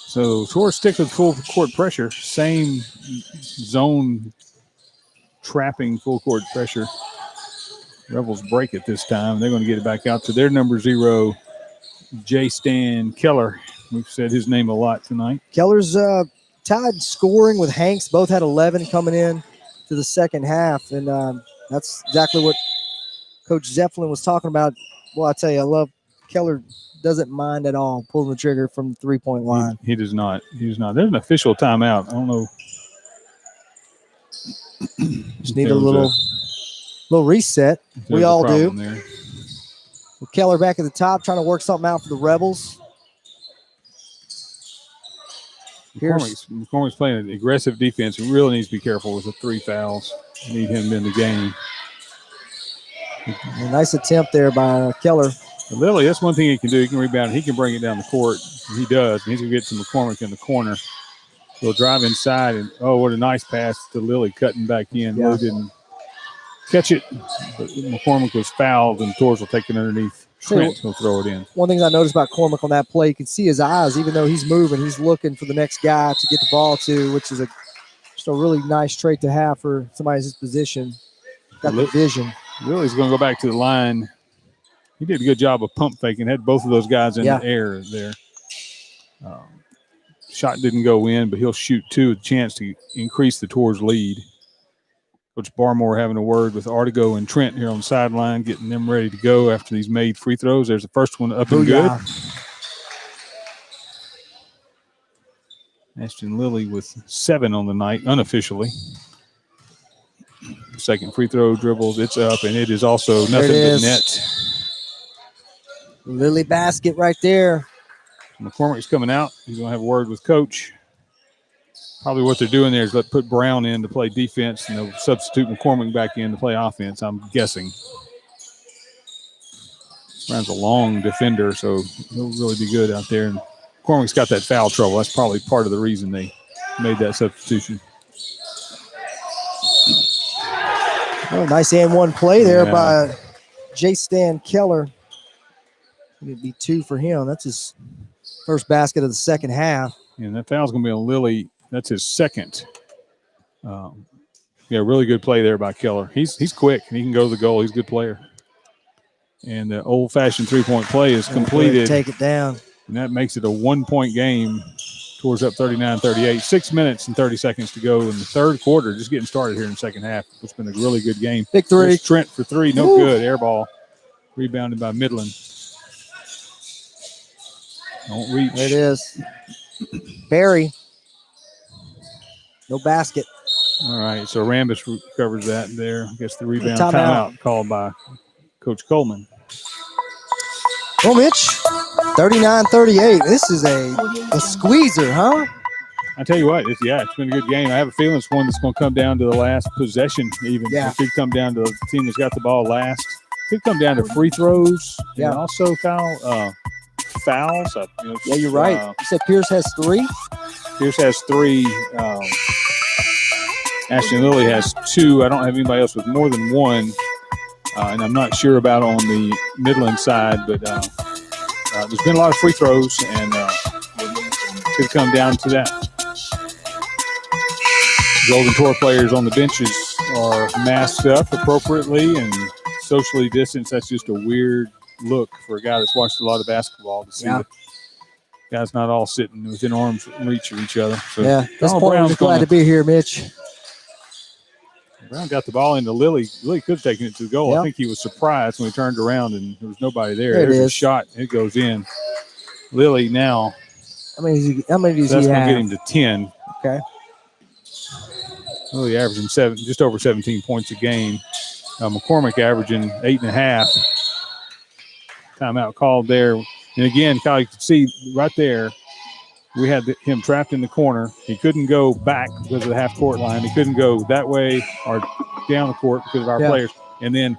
So Tours stick with full court pressure. Same zone trapping full court pressure. Rebels break it this time. They're going to get it back out to their number 0, J. Stan Keller. We've said his name a lot tonight. Keller's tied scoring with Hanks. Both had 11 coming in to the second half. And that's exactly what Coach Zeppelin was talking about. Well, I tell you, I love Keller. Doesn't mind at all pulling the trigger from the three-point line. He does not. He does not. There's an official timeout. I don't know. Just need a little reset. We all do. There. With Keller back at the top, trying to work something out for the Rebels. McCormick's playing an aggressive defense. He really needs to be careful with the 3 fouls. Need him in the game. A nice attempt there by Keller. Lily, that's one thing he can do. He can rebound. He can bring it down the court. He does. And he's going to get to McCormick in the corner. He'll drive inside, and what a nice pass to Lily cutting back in. Yeah. Lily didn't catch it, but McCormick was fouled, and Tours will take it underneath. Trent will throw it in. One thing I noticed about Cormac on that play, you can see his eyes. Even though he's moving, he's looking for the next guy to get the ball to, which is just a really nice trait to have for somebody in his position. Got the vision. Lily's going to go back to the line. He did a good job of pump faking. Had both of those guys in the air there. Shot didn't go in, but he'll shoot 2 with a chance to increase the Tours lead. Coach Barmore having a word with Artigo and Trent here on the sideline, getting them ready to go after these made free throws. There's the first one up and good. Ashton Lilly with 7 on the night, unofficially. Second free throw dribbles, it's up, and it is also nothing but net. Lily basket right there. McCormick's coming out. He's going to have a word with Coach. Probably what they're doing there is put Brown in to play defense, and they'll substitute McCormick back in to play offense, I'm guessing. Brown's a long defender, so he'll really be good out there. And McCormick's got that foul trouble. That's probably part of the reason they made that substitution. Oh, nice and one play there by J. Stan Keller. It'd be 2 for him. That's his first basket of the second half. And that foul's going to be on Lilly. That's his second. Really good play there by Keller. He's quick, and he can go to the goal. He's a good player. And the old-fashioned three-point play is completed. Take it down. And that makes it a 1-point game. Tours up 39-38. 6 minutes and 30 seconds to go in the third quarter. Just getting started here in the second half. It's been a really good game. Big 3. There's Trent for 3. No good. Air ball. Rebounded by Midland. Don't reach. There it is. Barry. No basket. All right, so Rambis recovers that there. I guess the rebound Timeout called by Coach Coleman. Well, Mitch, 39-38. This is a squeezer, huh? I tell you what, it's been a good game. I have a feeling it's one that's going to come down to the last possession even. Yeah. It could come down to the team that's got the ball last. It could come down to free throws. Yeah. And also, Kyle, fouls. You're right. You said Pierce has 3? Pierce has 3. Ashton Lilly has 2. I don't have anybody else with more than 1. And I'm not sure about on the Midland side, but there's been a lot of free throws, and could come down to that. Golden Tour players on the benches are masked up appropriately and socially distanced. That's just a weird look for a guy that's watched a lot of basketball to see the guys not all sitting within arm's reach of each other. So yeah, this point we're glad to be here, Mitch. Brown got the ball into Lilly. Lilly could have taken it to the goal. Yep. I think he was surprised when he turned around and there was nobody there. There it There's a is. shot. It goes in. Lilly now. How many does That's he going to have? get him to 10. Okay. Lilly averaging just over 17 points a game. McCormick averaging 8.5. Timeout called there. And again, Kyle, you can see right there, we had him trapped in the corner. He couldn't go back because of the half-court line. He couldn't go that way or down the court because of our players. And then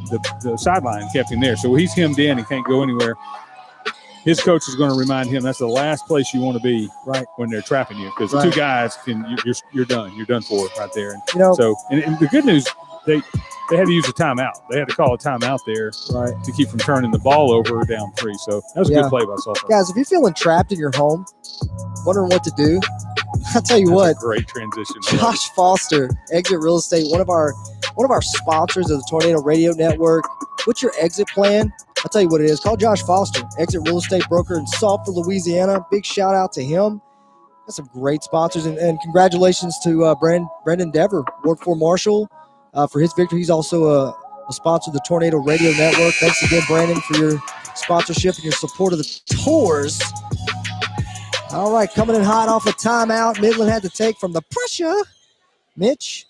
the sideline kept him there. So he's hemmed in. He can't go anywhere. His coach is going to remind him that's the last place you want to be when they're trapping you, because the 2 guys you're done. You're done for right there. And and the good news, they had to use a timeout. They had to call a timeout there to keep from turning the ball over down 3. So that was a good play by Sullivan. Guys, if you're feeling trapped in your home, wondering what to do, I'll tell you what. A great transition. Josh Foster, Exit Real Estate, one of our sponsors of the Tornado Radio Network. What's your exit plan? I'll tell you what it is. Call Josh Foster, Exit Real Estate Broker in Sulphur, Louisiana. Big shout out to him. Got some great sponsors, and congratulations to Brendan Dever, Ward 4 Marshal, for his victory. He's also a sponsor of the Tornado Radio Network. Thanks again, Brandon, for your sponsorship and your support of the tours. All right, coming in hot off a timeout. Midland had to take from the pressure. Mitch,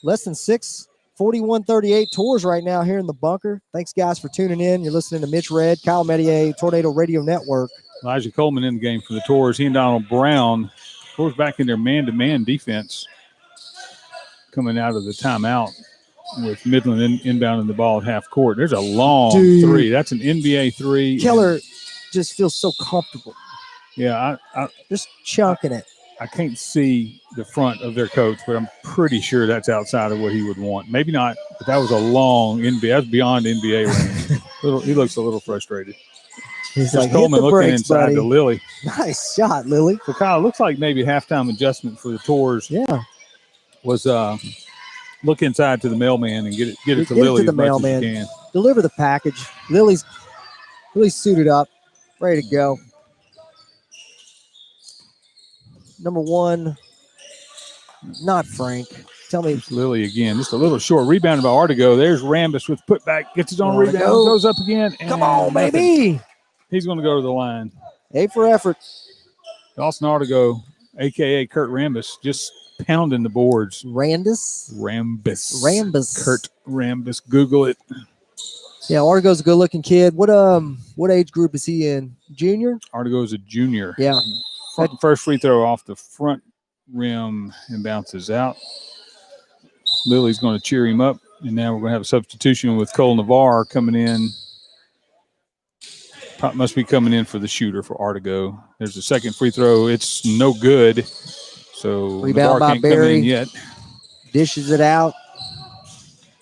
less than 6, 41-38 tours right now here in the bunker. Thanks, guys, for tuning in. You're listening to Mitch Red, Kyle Medier, Tornado Radio Network. Elijah Coleman in the game for the Tours. He and Donald Brown. Tours back in their man-to-man defense coming out of the timeout with Midland inbounding the ball at half court. There's a long 3. That's an NBA 3. Keller just feels so comfortable. Yeah, I just chunking it. I can't see the front of their coach, but I'm pretty sure that's outside of what he would want. Maybe not, but that was a long NBA. That's beyond NBA range. He looks a little frustrated. He's like, Coleman looking brakes, inside buddy. to Lilly. Nice shot, Lilly. So, Kyle, it looks like maybe halftime adjustment for the Tours was look inside to the mailman and get it to Lilly as much as you can. Deliver the package. Lily's suited up, ready to go. Number 1, not Frank. Tell me. It's Lilly again. Just a little short. Rebounded by Artigo. There's Rambus with putback. Gets his own rebound. Goes up again. Come on, baby. He's going to go to the line. A for effort. Dawson Artigo, a.k.a. Kurt Rambus, just pounding the boards. Rambus. Kurt Rambus. Google it. Yeah, Artigo's a good-looking kid. What age group is he in? Junior? Artigo's a junior. Yeah. First free throw off the front rim and bounces out. Lily's going to cheer him up, and now we're going to have a substitution with Cole Navarre coming in. Must be coming in for the shooter for Artigo. There's a second free throw. It's no good. So rebound Navarre by can't Barry. come in yet. Dishes it out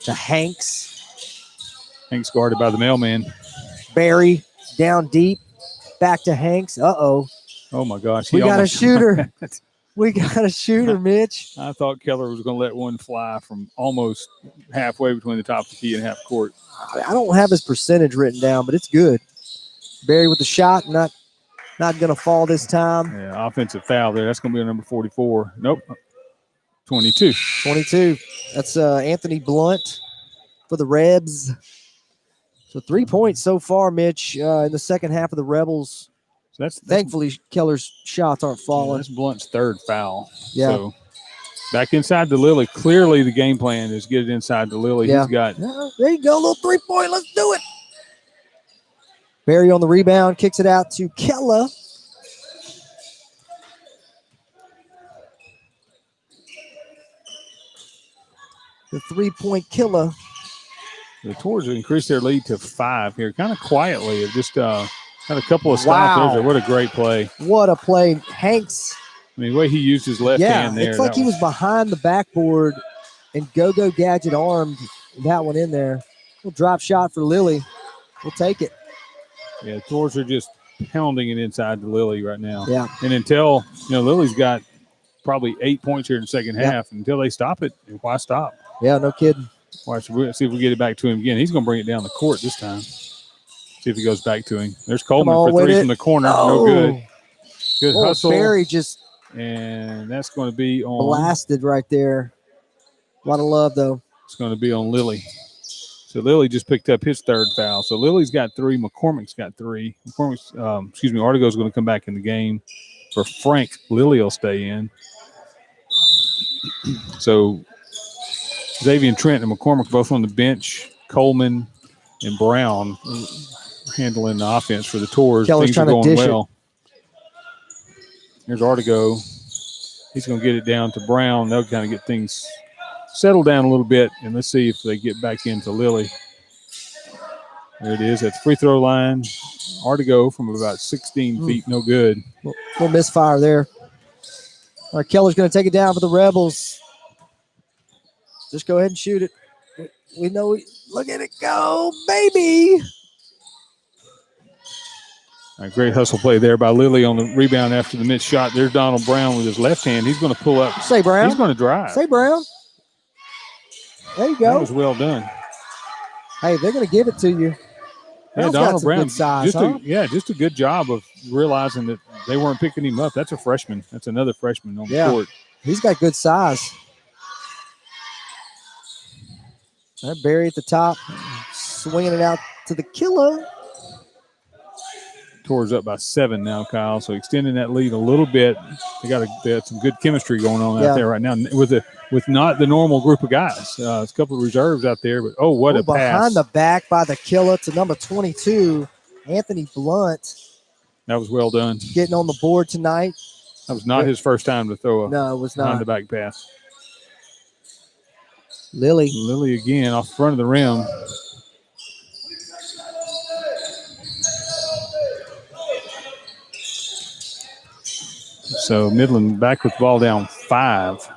to Hanks. Hanks guarded by the mailman. Barry down deep. Back to Hanks. Uh-oh. Oh, my gosh. We got a shooter. We got a shooter, Mitch. I thought Keller was going to let one fly from almost halfway between the top of the key and half court. I don't have his percentage written down, but it's good. Barry with the shot, not going to fall this time. Yeah, offensive foul there. That's going to be a number 44. Nope. 22. 22. That's Anthony Blunt for the Rebs. So 3 points so far, Mitch, in the second half of the Rebels. So that's thankfully Keller's shots aren't falling. That's Blunt's 3rd foul. Yeah. So back inside to Lilly. Clearly the game plan is get it inside to Lilly. Yeah. He's got. There you go, little 3-point. Let's do it. Barry on the rebound, kicks it out to Keller. The 3-point killer. The Tours have increased their lead to 5 here, kind of quietly. It just had a couple of stops there. What a great play. What a play. Hanks I mean, the way he used his left hand there. It's like he was behind the backboard and go gadget armed that one in there. Little drop shot for Lily. We'll take it. Yeah, Tours are just pounding it inside to Lily right now. Yeah. And until, Lily's got probably 8 points here in the second half. Until they stop it, why stop? Yeah, no kidding. Watch, see if we get it back to him again. He's going to bring it down the court this time. See if he goes back to him. There's Coleman for three from the corner. No good. Good hustle. Barry just and that's going to be on. Blasted right there. A lot of love, though. It's going to be on Lily. So Lily just picked up his third foul. So Lily's got 3. McCormick's got 3. Artigo's going to come back in the game. For Frank, Lily will stay in. So Xavier Trent and McCormick both on the bench. Coleman and Brown handling the offense for the Tours. Keller's Things are going well. It. Here's Artigo. He's going to get it down to Brown. They'll kind of get things settled down a little bit, and let's see if they get back into Lily. There it is at the free throw line. Artigo from about 16 feet, no good. Little misfire there. All right, Keller's going to take it down for the Rebels. Just go ahead and shoot it. We know. Look at it go, baby. A great hustle play there by Lily on the rebound after the missed shot. There's Donald Brown with his left hand. He's going to pull up. Say, Brown. He's going to drive. Say, Brown. There you go. That was well done. Hey, they're going to give it to you. Yeah, Donald Brown. Good size, just a good job of realizing that they weren't picking him up. That's a freshman. That's another freshman on the court. He's got good size. All right, Barry at the top, swinging it out to the killer. Tours up by 7 now, Kyle. So extending that lead a little bit. They got some good chemistry going on out there right now with not the normal group of guys. There's a couple of reserves out there, but what a pass. Behind the back by the killer to number 22, Anthony Blunt. That was well done. Getting on the board tonight. That was not his first time to throw a it was behind the back pass. Lily again off the front of the rim. So Midland back with the ball down 5,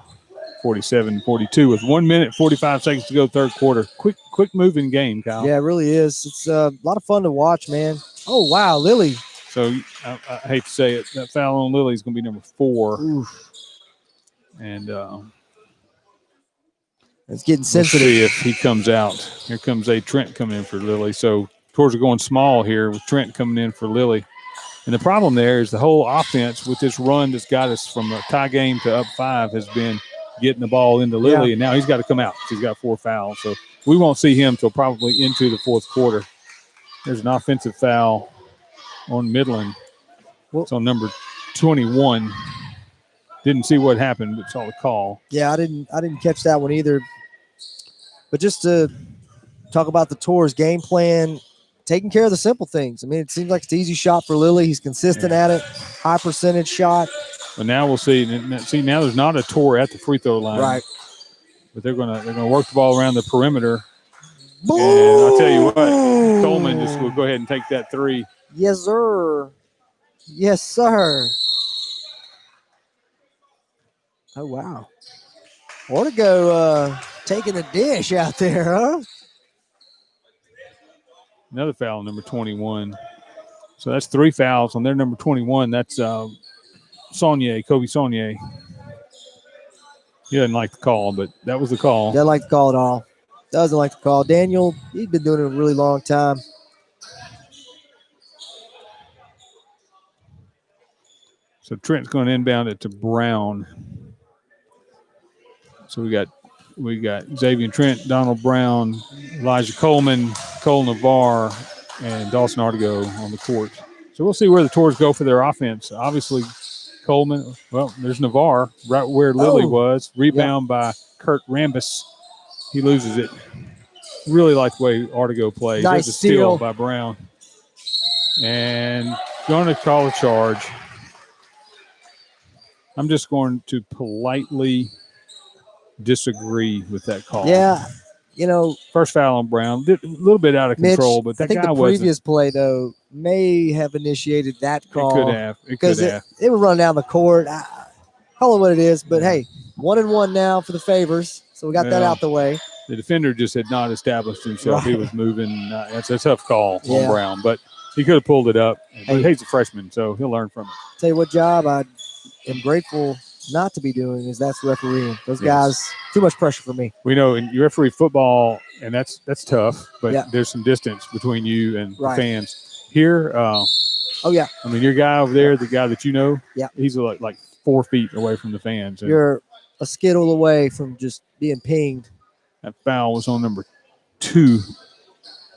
47-42 with 1 minute, 45 seconds to go, third quarter. Quick moving game, Kyle. Yeah, it really is. It's a lot of fun to watch, man. Oh, wow, Lily. So I hate to say it, that foul on Lily is going to be number 4. Oof. And it's getting sensitive. We'll see if he comes out. Here comes Trent coming in for Lily. So Tours are going small here with Trent coming in for Lily. And the problem there is the whole offense with this run that's got us from a tie game to up 5 has been getting the ball into Lily, and now he's got to come out. He's got 4 fouls. So we won't see him till probably into the fourth quarter. There's an offensive foul on Midland. It's on number 21. Didn't see what happened, but saw the call. Yeah, I didn't catch that one either. But just to talk about the Tours game plan, taking care of the simple things. I mean, it seems like it's an easy shot for Lily. He's consistent at it, high percentage shot. But now we'll see. See, now there's not a Tour at the free throw line. Right. But they're gonna work the ball around the perimeter. Boom! And I'll tell you what, Coleman just will go ahead and take that 3. Yes, sir. Yes, sir. Oh, wow. Ortego taking a dish out there, huh? Another foul, number 21. So that's 3 fouls on their number 21. That's Kobe Saunier. He doesn't like the call, but that was the call. Doesn't like the call at all. Doesn't like the call. Daniel, he's been doing it a really long time. So Trent's going to inbound it to Brown. So we got Xavier Trent, Donald Brown, Elijah Coleman, Cole Navarre, and Dawson Artigo on the court. So we'll see where the Tours go for their offense. Obviously, Coleman, there's Navarre right where Lily was. Rebound by Kurt Rambis. He loses it. Really like the way Artigo plays. Nice There's a steal by Brown. And going to call a charge. I'm just going to politely disagree with that call. Yeah, first foul on Brown, a little bit out of control, Mitch, but that I think guy the previous play though may have initiated that call. It could have. It would run down the court. Call it what it is. But hey, 1-1 now for the Favors. So we got that out the way. The defender just had not established himself. Right. He was moving. That's a tough call Yeah. on Brown, but he could have pulled it up. But Hey. he's a freshman, so he'll learn from it. Tell you what job I am grateful not to be doing is that's refereeing. Those Yes. guys, too much pressure for me. We know you referee football, and that's tough, but Yeah. there's some distance between you and Right. the fans. Here, Oh, yeah. I mean, your guy over there, the guy that you know, Yeah. he's like 4 feet away from the fans. And You're a skittle away from just being pinged. that foul was on number 2,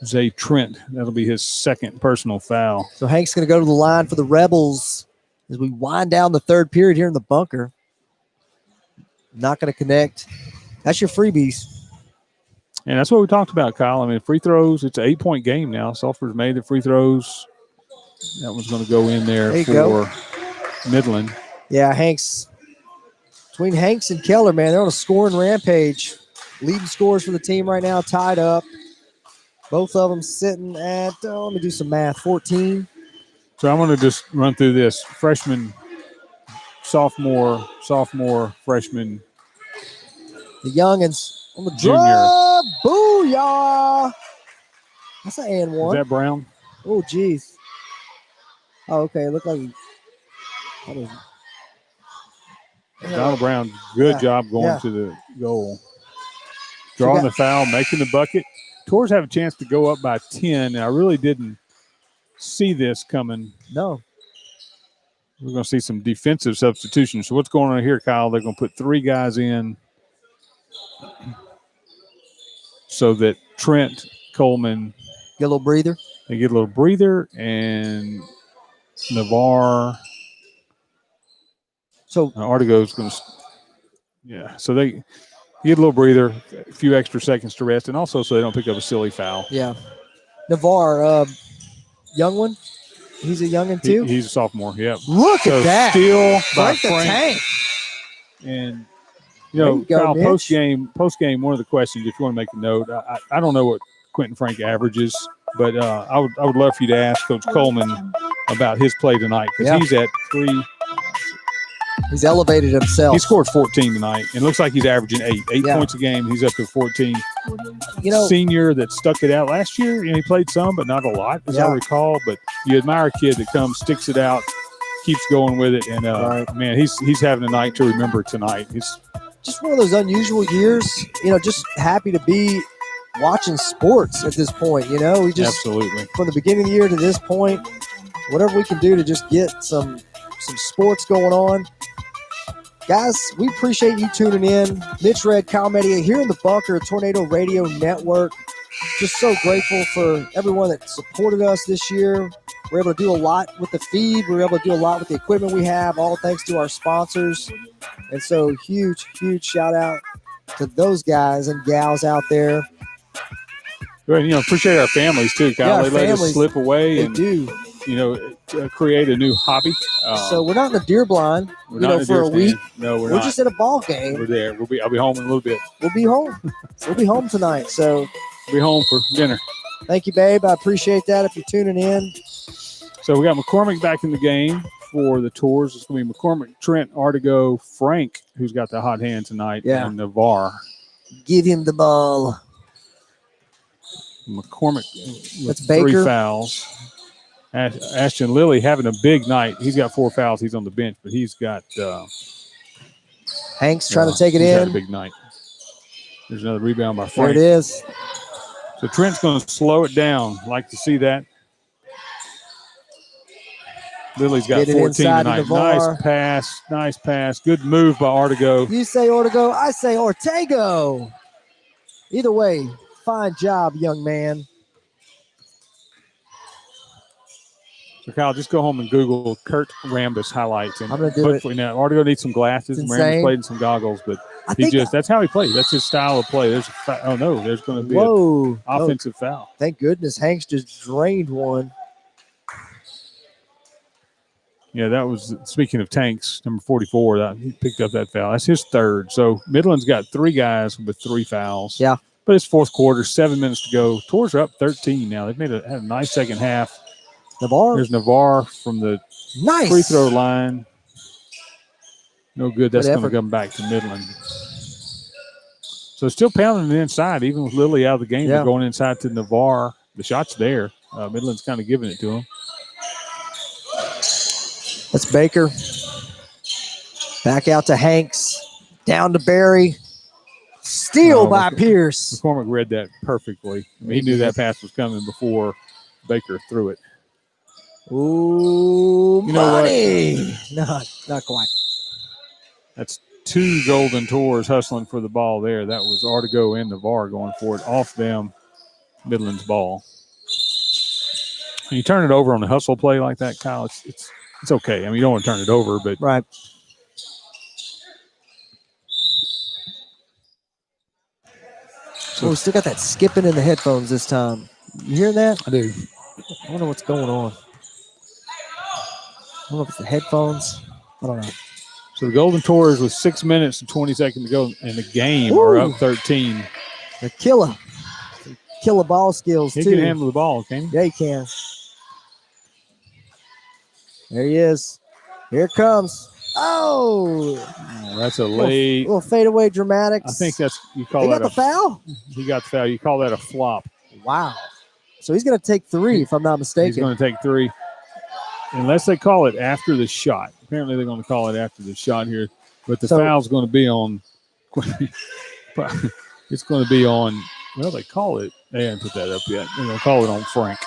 Zay Trent. That'll be his second personal foul. So Hank's going to go to the line for the Rebels as we wind down the third period here in the bunker. Not going to connect. That's your freebies. And that's what we talked about, Kyle. I mean, free throws, it's an 8-point game now. Sulphur's made the free throws. That one's going to go in there There you for go. Midland. Yeah, between Hanks and Keller, man, they're on a scoring rampage. Leading scores for the team right now, tied up. Both of them sitting at, let me do some math, 14. So I'm going to just run through this. Freshman, sophomore, freshman, The youngins on the Junior. drop. Booyah. That's an and is one. that Brown? Oh, geez. Oh, okay. It looked like that was, Donald Brown, good Yeah. job going Yeah. to the goal. Drawing the foul, making the bucket. Tours have a chance to go up by 10, and I really didn't see this coming. no. We're going to see some defensive substitutions. So what's going on here, Kyle? They're going to put 3 guys in so that Trent, Coleman, Get a little breather. they get a little breather, and Navarre, So, Artigo's going to – yeah. So they get a little breather, a few extra seconds to rest, and also so they don't pick up a silly foul. yeah. Navarre, young one. He's a youngin' too. He's a sophomore, yeah. Look So at that. steal by Break the Frank. tank. And, There you go, Kyle, Mitch. post game, one of the questions, if you want to make a note, I don't know what Quentin Frank averages, but I would love for you to ask Coach Coleman about his play tonight because Yeah. he's at 3. He's elevated himself. He scored 14 tonight, and it looks like he's averaging 8 Yeah. points a game. He's up to 14. You know, Senior that stuck it out last year, and he played some, but not a lot, as I Yeah. recall. But you admire a kid that comes, sticks it out, keeps going with it, and Right. man, he's having a night to remember tonight. He's just one of those unusual years. Just happy to be watching sports at this point. We just absolutely. from the beginning of the year to this point, whatever we can do to just get some sports going on. Guys, we appreciate you tuning in. Mitch Red, Kyle Media here in the bunker, Tornado Radio Network. Just so grateful for everyone that supported us this year. We're able to do a lot with the feed. We're able to do a lot with the equipment we have, all thanks to our sponsors. And so huge, huge shout out to those guys and gals out there. And, appreciate our families too, Kyle. Yeah, our they let us families, slip away They and do. create a new hobby. So we're not in the deer blind, we're not in a for deer a week. stand. No, we're We're not. just at a ball game. We're there. I'll be home in a little bit. We'll be home. We'll be home tonight. So Be home for dinner. thank you, babe. I appreciate that if you're tuning in. So we got McCormick back in the game for the Tours. It's going to be McCormick, Trent, Artigo, Frank, who's got the hot hand tonight, Yeah. and Navarre. Give him the ball. McCormick with That's 3 Baker. fouls. Ashton Lilly having a big night. He's got 4 fouls. He's on the bench, but he's got Hanks trying to take it he's had a in. big night. There's another rebound by There Frank. it is. So Trent's going to slow it down. Like to see that. Lily's got Get it 14 inside to tonight. Navarre. Nice pass. Good move by Artigo. You say Ortego, I say Ortego. Either way, fine job, young man. So Kyle, just go home and Google Kurt Rambis highlights, and I'm gonna do it. hopefully now Artigo needs some glasses. It's Rambis insane. played in some goggles, but I think that's how he plays. That's his style of play. There's there's going to be whoa. an offensive foul. Thank goodness Hanks just drained one. Yeah, that was, speaking of tanks, number 44, he picked up that foul. That's his third. So Midland's got 3 guys with 3 fouls. Yeah. But it's fourth quarter, 7 minutes to go. Tours are up 13 now. They've had a nice second half. Navarre. There's Navarre from the Nice. free throw line. No good. That's Good going to effort. come back to Midland. So still pounding it inside, even with Lily out of the game. Yeah. They're going inside to Navarre. The shot's there. Midland's kind of giving it to him. That's Baker. Back out to Hanks. Down to Barry. Steal by Pierce. McCormick read that perfectly. I mean, he knew that pass was coming before Baker threw it. Ooh, You know money. Not quite. That's 2 Golden Tours hustling for the ball there. That was Artigo and Navarre going for it off them. Midland's ball. When you turn it over on a hustle play like that, Kyle, it's okay. I mean, you don't want to turn it over, but right. So we still got that skipping in the headphones this time. You hear that? I do. I wonder what's going on. I don't know if it's the headphones. I don't know. So the Golden Tours with 6 minutes and 20 seconds to go in the game are up 13. The killer ball skills, He too. can handle the ball, can he? Yeah, he can. There he is. Here it comes. Oh, that's a late. Little fadeaway dramatics. I think that's, you call he that got the foul? He got the foul. You call that a flop. Wow. So he's going to take 3, if I'm not mistaken. He's going to take 3. Unless they call it after the shot. Apparently they're going to call it after the shot here. But the foul's going to be on. It's going to be on. Well, they call it. They haven't put that up yet. They're going to call it on Frank.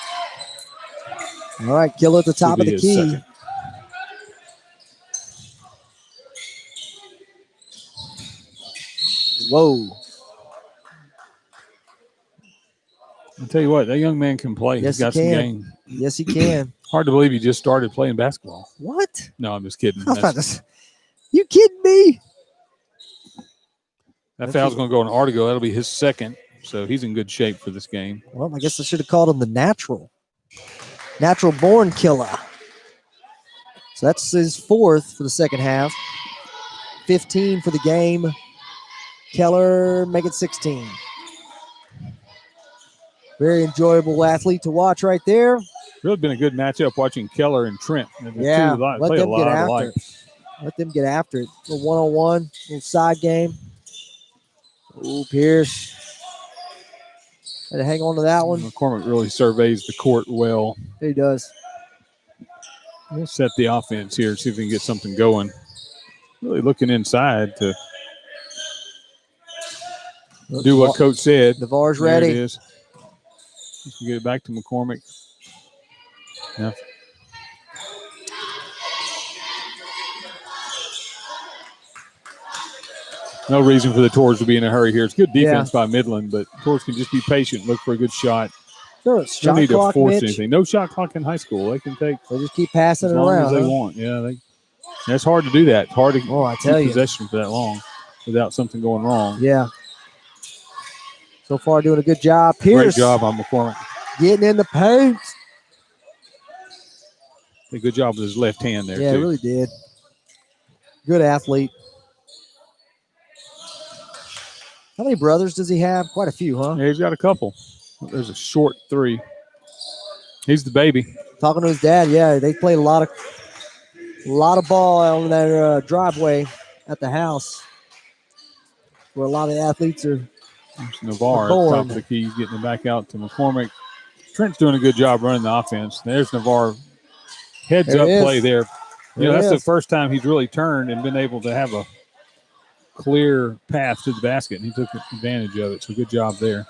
All right, Killer at the top of the key. Second. Whoa. I'll tell you what, that young man can play. Yes, He's got some game. Yes, he can. Hard to believe he just started playing basketball. What? No, I'm just kidding. You kidding me? That foul's going to go on Artigo. That'll be his second. So he's in good shape for this game. Well, I guess I should have called him the natural born killer. So that's his 4th for the second half. 15 for the game. Keller make it 16. Very enjoyable athlete to watch right there. Really been a good matchup watching Keller and Trent. Yeah, let them get after it. Let them get after it. A one-on-one, little side game. Oh, Pierce. Had to hang on to that one. McCormick really surveys the court well. He does. We'll set the offense here, see if we can get something going. Really looking inside to do what Coach said. Navarre's ready. There it is. Get it back to McCormick. Yeah. No reason for the Tours to be in a hurry here. It's good defense by Midland, but Tours can just be patient, look for a good shot. Sure, don't need to force anything. No shot clock in high school. They can take. They just keep passing as it long around. As they want. Yeah, that's hard to do that. It's hard to keep possession for that long without something going wrong. Yeah. So far, doing a good job. Pierce. Great job on McCormick. Getting in the paint. A good job with his left hand there. Yeah, too. Really did. Good athlete. How many brothers does he have? Quite a few, huh? Yeah, he's got a couple. There's a short 3. He's the baby. Talking to his dad, yeah, they played a lot of ball on their driveway at the house, where a lot of athletes are. There's Navarre top of the key, getting it back out to McCormick. Trent's doing a good job running the offense. There's Navarre. Heads up play there. That's the first time he's really turned and been able to have a clear path to the basket, and he took advantage of it. So good job there.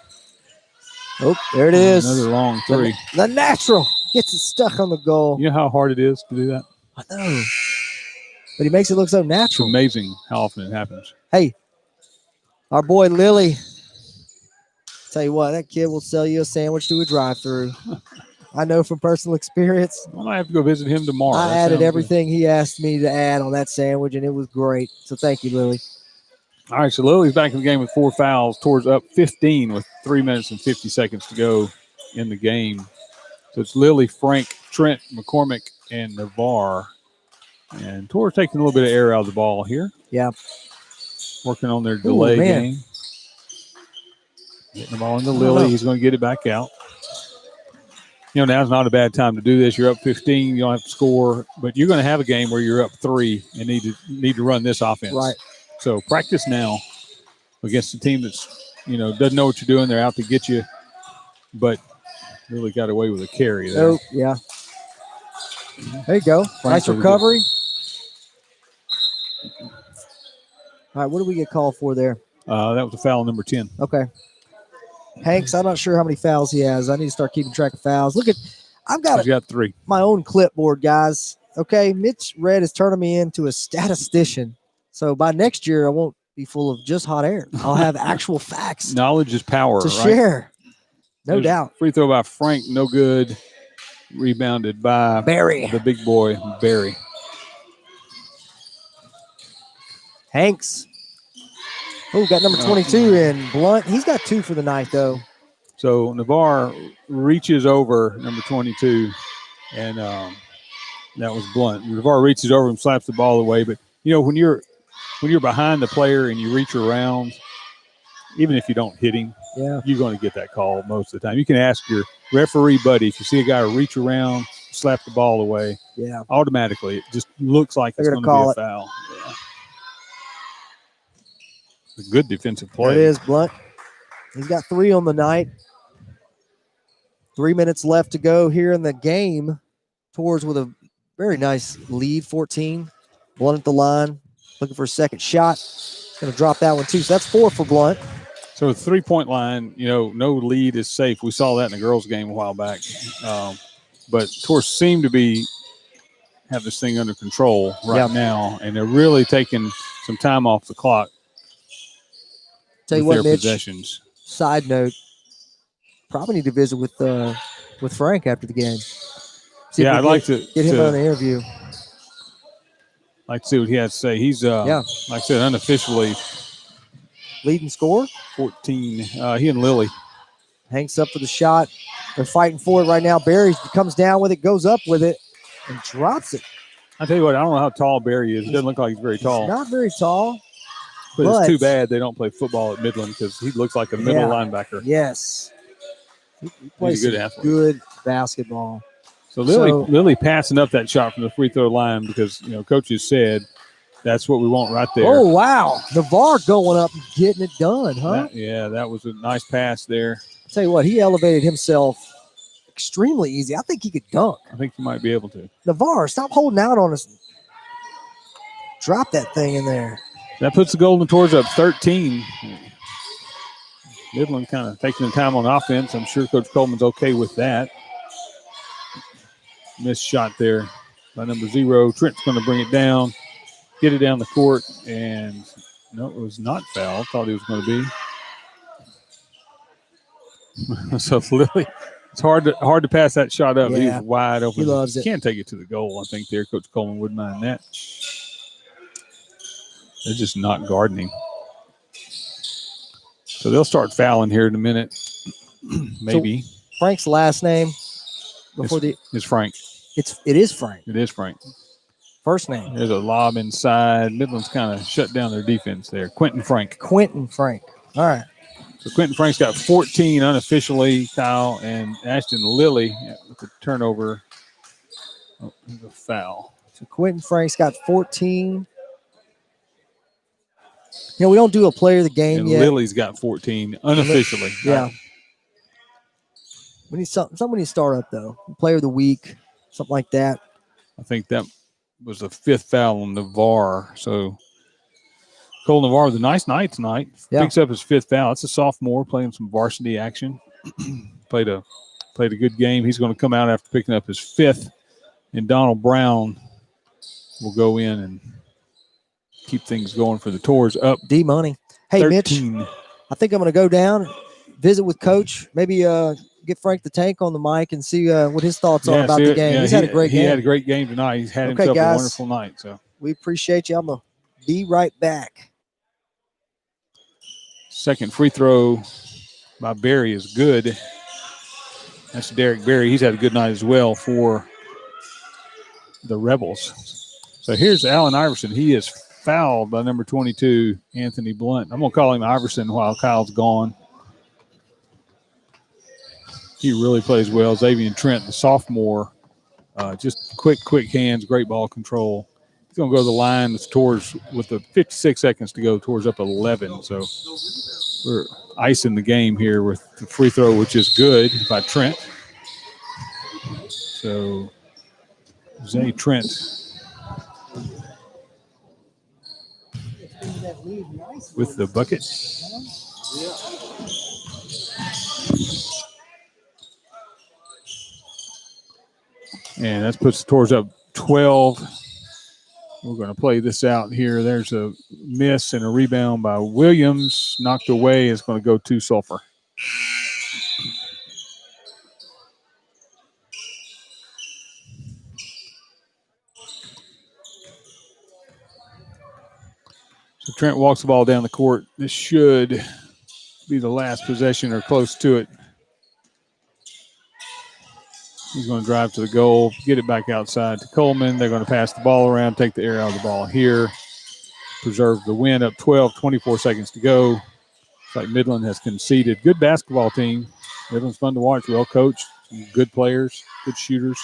Oh, there it is. Another long 3. The natural gets it stuck on the goal. You know how hard it is to do that? I know. But he makes it look so natural. It's amazing how often it happens. Hey, our boy Lily. Tell you what, that kid will sell you a sandwich to a drive-through. I know from personal experience. I might have to go visit him tomorrow. I added everything he asked me to add on that sandwich, and it was great. So thank you, Lily. All right, so Lily's back in the game with 4 fouls. Towards up 15 with 3 minutes and 50 seconds to go in the game. So it's Lily, Frank, Trent, McCormick, and Navarre. And Tours taking a little bit of air out of the ball here. Yeah. Working on their delay game. Getting the ball into Lily. He's going to get it back out. now's not a bad time to do this. You're up 15, you don't have to score, but you're going to have a game where you're up 3 and need to run this offense. Right. So practice now against a team that's, doesn't know what you're doing. They're out to get you, but really got away with a carry there. Oh, yeah. There you go. Nice recovery. All right, what did we get called for there? That was a foul number 10. Okay. Hanks, I'm not sure how many fouls he has. I need to start keeping track of fouls. Look at, I've got, He's got 3. My own clipboard, guys. Okay, Mitch Red is turning me into a statistician. So by next year, I won't be full of just hot air. I'll have actual facts. Knowledge is power, to right? share. No There's doubt. Free throw by Frank, no good. Rebounded by Barry. the big boy, Barry. Hanks. Oh, got number 22 in. Blunt. He's got 2 for the night, though. So Navarre reaches over number 22, and that was Blunt. Navarre reaches over and slaps the ball away. But when you're behind the player and you reach around, even if you don't hit him, you're going to get that call most of the time. You can ask your referee buddy if you see a guy reach around, slap the ball away. Yeah, automatically it just looks like it's going to be a foul. Yeah. It's a good defensive play. There it is, Blunt. He's got 3 on the night. 3 minutes left to go here in the game. Tours with a very nice lead, 14. Blunt at the line, looking for a second shot. Going to drop that one too. So that's 4 for Blunt. So 3-point line, no lead is safe. We saw that in the girls' game a while back. But Tours seem to have this thing under control right now, and they're really taking some time off the clock. Tell you what, Mitch, possessions. Side note, probably need to visit with Frank after the game. I'd like to get him on an interview. Like to see what he has to say. He's like I said, unofficially leading scorer. 14. He and Lily. Hanks up for the shot. They're fighting for it right now. Barry comes down with it, goes up with it, and drops it. I tell you what, I don't know how tall Barry is. He doesn't look like he's very tall. He's not very tall. But it's too bad they don't play football at Midland because he looks like a middle linebacker. Yes. He plays he's a good athlete. Good basketball. So Lily passing up that shot from the free throw line because, coaches said that's what we want right there. Oh, wow. Navarre going up and getting it done, huh? That was a nice pass there. I'll tell you what, he elevated himself extremely easy. I think he could dunk. I think he might be able to. Navarre, stop holding out on us. Drop that thing in there. That puts the Golden Tours up 13. Midland kind of taking the time on offense. I'm sure Coach Coleman's okay with that. Missed shot there by number 0. Trent's going to bring it down, get it down the court, and no, it was not foul. Thought he was going to be. So Lily, it's hard to pass that shot up. Yeah. He's wide open. He loves it. Can't take it to the goal. I think there, Coach Coleman wouldn't mind that. They're just not guarding. So they'll start fouling here in a minute. Maybe. So Frank's last name is Frank. It is Frank. It is Frank. First name. There's a lob inside. Midland's kind of shut down their defense there. Quentin Frank. All right. So Quentin Frank's got 14 unofficially, Kyle, and Ashton Lilly with the turnover. Oh, there's a foul. So Quentin Frank's got 14. We don't do a player of the game and yet. Lily's got 14 unofficially. Yeah. We need somebody to start up, though. Player of the week, something like that. I think that was the 5th foul on Navarre. So Cole Navarre with a nice night tonight. Yeah. Picks up his 5th foul. It's a sophomore playing some varsity action. Played a good game. He's going to come out after picking up his 5th. And Donald Brown will go in and keep things going for the Tours up. D-Money. Hey, 13. Mitch, I think I'm going to go down, visit with Coach, maybe get Frank the Tank on the mic and see what his thoughts are about the game. Yeah, He's had a great game. He had a great game tonight. He's had himself a wonderful night. So we appreciate you. I'm going to be right back. Second free throw by Barry is good. That's Derek Barry. He's had a good night as well for the Rebels. So here's Allen Iverson. He is fouled by number 22, Anthony Blunt. I'm going to call him Iverson while Kyle's gone. He really plays well. Xavier Trent, the sophomore, just quick hands, great ball control. He's going to go to the line with the 56 seconds to go towards up 11. So we're icing the game here with the free throw, which is good by Trent. So Zay Trent. With the bucket. And that puts the Tours up 12. We're going to play this out here. There's a miss and a rebound by Williams. Knocked away. It's going to go to Sulphur. So Trent walks the ball down the court. This should be the last possession or close to it. He's going to drive to the goal, get it back outside to Coleman. They're going to pass the ball around, take the air out of the ball here, preserve the win up 12, 24 seconds to go. It's like Midland has conceded. Good basketball team. Midland's fun to watch, well coached, good players, good shooters.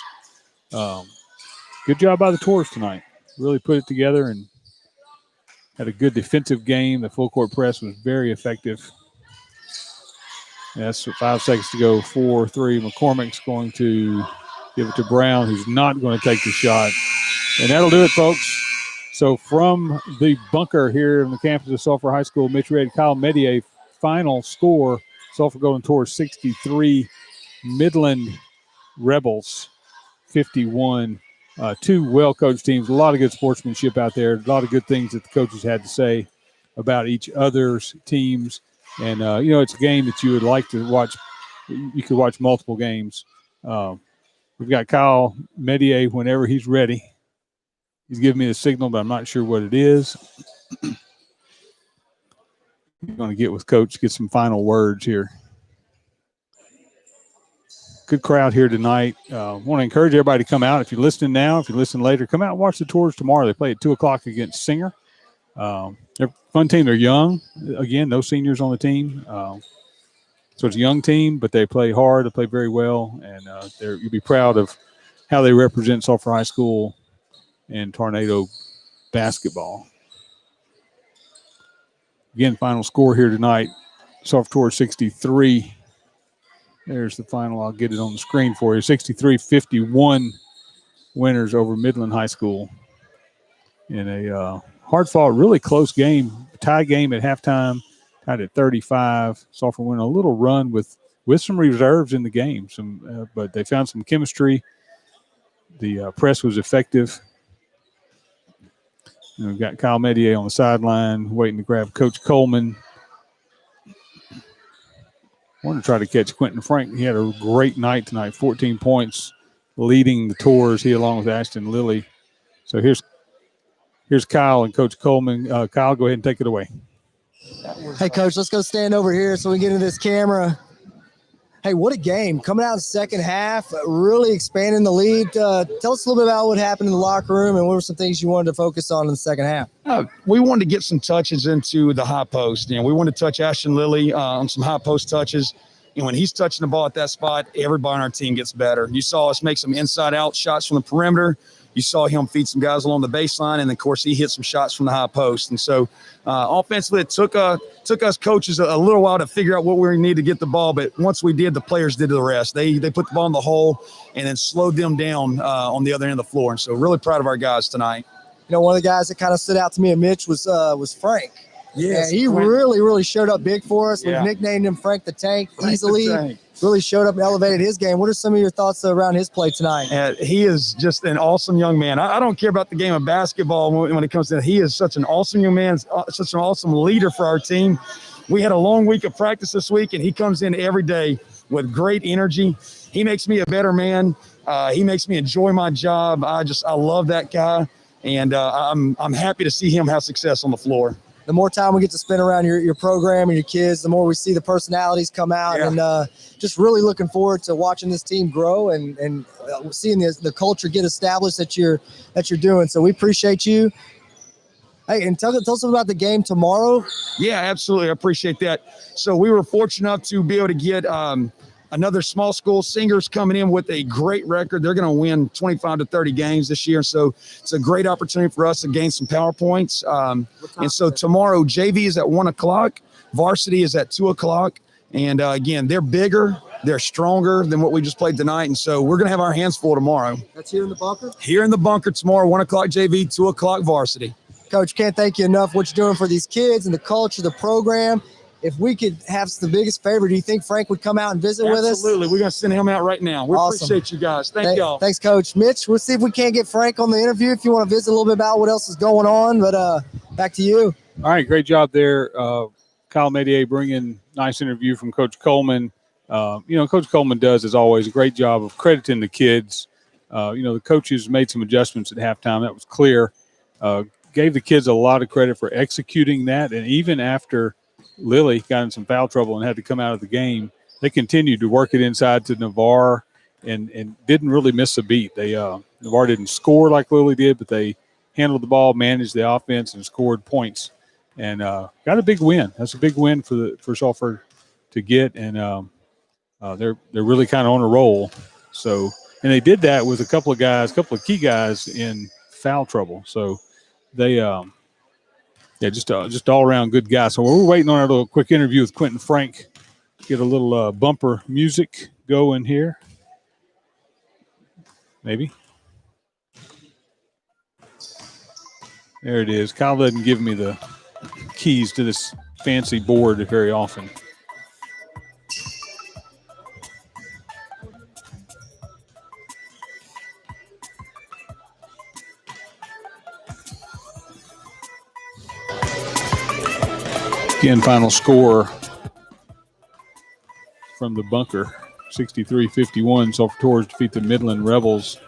Good job by the Tours tonight. Really put it together and had a good defensive game. The full court press was very effective. That's 5 seconds to go. 4-3. McCormick's going to give it to Brown, who's not going to take the shot. And that'll do it, folks. So from the bunker here in the campus of Sulphur High School, Mitch Red, Kyle Medier, final score, Sulphur Golden Tours 63, Midland Rebels 51. Two well-coached teams, a lot of good sportsmanship out there, a lot of good things that the coaches had to say about each other's teams. And, it's a game that you would like to watch. You could watch multiple games. We've got Kyle Medier whenever he's ready. He's giving me the signal, but I'm not sure what it is. You're going to get with Coach, get some final words here. Good crowd here tonight. Want to encourage everybody to come out. If you're listening now, if you listen later, come out and watch the Tours tomorrow. They play at 2 o'clock against Singer. They're a fun team. They're young. Again, no seniors on the team. So it's a young team, but they play hard. They play very well. And you'll be proud of how they represent Sulphur High School and Tornado basketball. Again, final score here tonight, Sulphur Tours 63. There's the final. I'll get it on the screen for you. 63-51 winners over Midland High School in a hard-fought, really close game. Tie game at halftime, tied at 35. Sulphur went a little run with some reserves in the game, but they found some chemistry. The press was effective. And we've got Kyle Medier on the sideline waiting to grab Coach Coleman. I want to try to catch Quentin Frank. He had a great night tonight, 14 points, leading the Tours, he along with Ashton Lilly. So here's Kyle and Coach Coleman. Kyle, go ahead and take it away. Hey, Coach, let's go stand over here so we can get into this camera. Hey, what a game. Coming out in the second half, really expanding the lead. Tell us a little bit about what happened in the locker room and what were some things you wanted to focus on in the second half. We wanted to get some touches into the high post. We wanted to touch Ashton Lilly on some high post touches. And when he's touching the ball at that spot, everybody on our team gets better. You saw us make some inside-out shots from the perimeter. You saw him feed some guys along the baseline, and, of course, he hit some shots from the high post. And so offensively, it took us coaches a little while to figure out what we need to get the ball. But once we did, the players did the rest. They put the ball in the hole and then slowed them down on the other end of the floor. And so really proud of our guys tonight. One of the guys that kind of stood out to me and Mitch was Frank. Yes, he really showed up big for us. Yeah. We've nicknamed him Frank the Tank easily. The Tank. Really showed up and elevated his game. What are some of your thoughts around his play tonight? He is just an awesome young man. I don't care about the game of basketball when it comes to that. He is such an awesome young man, such an awesome leader for our team. We had a long week of practice this week, and he comes in every day with great energy. He makes me a better man. He makes me enjoy my job. I love that guy, and I'm happy to see him have success on the floor. The more time we get to spend around your program and your kids, the more we see the personalities come out. Yeah. And just really looking forward to watching this team grow and seeing the culture get established that you're doing. So we appreciate you. Hey, and tell us about the game tomorrow. Yeah, absolutely. I appreciate that. So we were fortunate enough to be able to get another small school. Singer's coming in with a great record. They're going to win 25 to 30 games this year. So it's a great opportunity for us to gain some power points. And so tomorrow, JV is at 1 o'clock. Varsity is at 2 o'clock. And again, they're bigger. They're stronger than what we just played tonight. And so we're going to have our hands full tomorrow. That's here in the bunker? Here in the bunker tomorrow, 1 o'clock JV, 2 o'clock varsity. Coach, can't thank you enough what you're doing for these kids and the culture, the program. If we could have the biggest favor, do you think Frank would come out and visit with us? Absolutely. We're going to send him out right now. We appreciate you guys. Thank y'all. Thanks, Coach. Mitch, we'll see if we can't get Frank on the interview if you want to visit a little bit about what else is going on. But back to you. All right, great job there. Kyle Medier bringing nice interview from Coach Coleman. Coach Coleman does, as always, a great job of crediting the kids. The coaches made some adjustments at halftime. That was clear. Gave the kids a lot of credit for executing that. And even after Lily got in some foul trouble and had to come out of the game, they continued to work it inside to Navarre and didn't really miss a beat. Navarre didn't score like Lily did, but they handled the ball, managed the offense, and scored points. And got a big win. That's a big win for Sulphur to get, and they're really kind of on a roll. So, and they did that with a couple of key guys in foul trouble. So they, just all around good guys. So we're waiting on our little quick interview with Quentin Frank. Get a little bumper music going here, maybe. There it is. Kyle doesn't give me the keys to this fancy board very often. Again, final score from the bunker, 63-51. Sulphur Tours defeat the Midland Rebels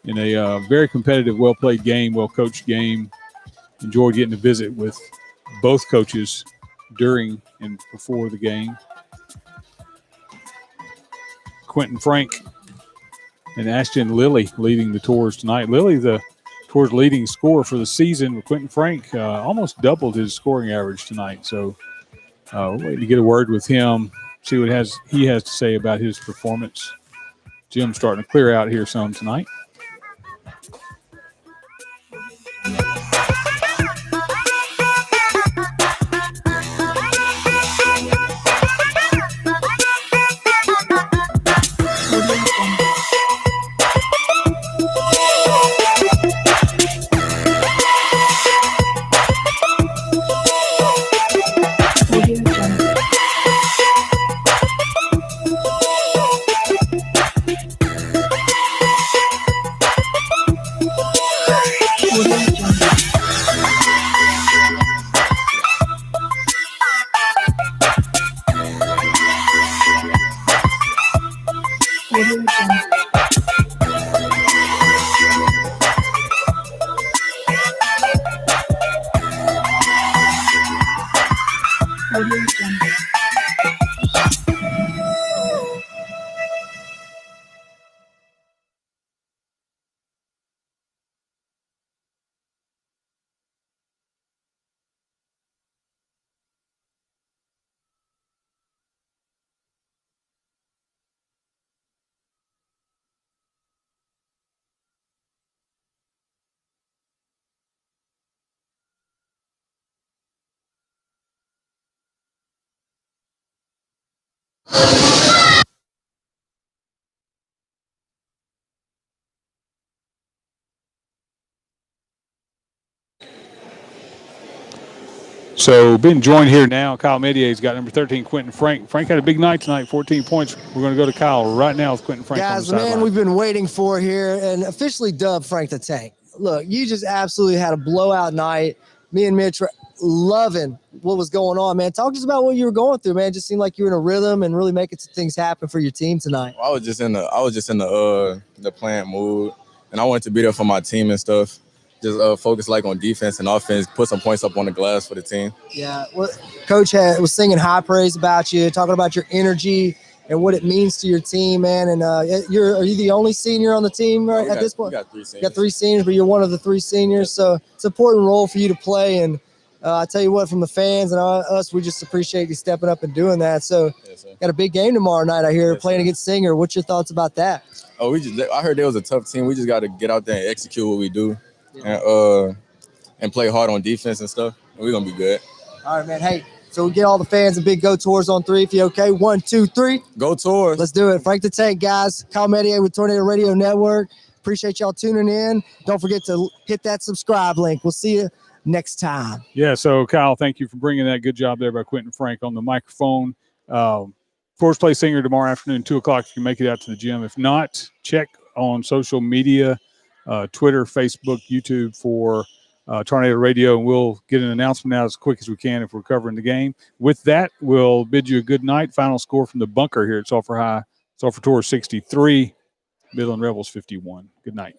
in a very competitive, well-played game, well-coached game. Enjoyed getting to visit with both coaches during and before the game. Quentin Frank and Ashton Lilly leading the Tours tonight. Lilly, the Tours' leading scorer for the season. Quentin Frank almost doubled his scoring average tonight. So we're waiting to get a word with him, see what he has to say about his performance. Jim's starting to clear out here some tonight. So being joined here now, Kyle Medier's got number 13, Quentin Frank. Frank had a big night tonight, 14 points. We're going to go to Kyle right now with Quentin Frank. Guys, on the man, sideline. we've been waiting for here and officially dubbed Frank the Tank. Look, you just absolutely had a blowout night. Me and Mitch were loving what was going on, man. Talk to us about what you were going through, man. It just seemed like you were in a rhythm and really making some things happen for your team tonight. I was just in the playing mood, and I wanted to be there for my team and stuff. Just focus on defense and offense, put some points up on the glass for the team. Yeah, well, Coach was singing high praise about you, talking about your energy and what it means to your team, man. And are you the only senior on the team at this point? We got 3 seniors. You got 3 seniors, but you're one of the 3 seniors, so it's an important role for you to play. And I tell you what, from the fans and us, we just appreciate you stepping up and doing that. So, Yes, sir. got a big game tomorrow night, I hear, Yes, playing sir. against Singer. What's your thoughts about that? Oh, I heard they was a tough team. We just got to get out there and execute what we do, and play hard on defense and stuff. And we're gonna be good. All right, man. Hey, so we get all the fans a big Go Tours on 3 if you okay. 1, 2, 3. Go Tours. Let's do it. Frank the Tank, guys. Kyle Medier with Tornado Radio Network. Appreciate y'all tuning in. Don't forget to hit that subscribe link. We'll see you next time. Yeah, so Kyle, thank you for bringing that. Good job there by Quentin Frank on the microphone. Forest Play Singer tomorrow afternoon, 2 o'clock. You can make it out to the gym. If not, check on social media, Twitter, Facebook, YouTube for Tornado Radio, and we'll get an announcement out as quick as we can if we're covering the game. With that, we'll bid you a good night. Final score from the bunker here at Sulphur High. Sulphur Tours 63, Midland Rebels 51. Good night.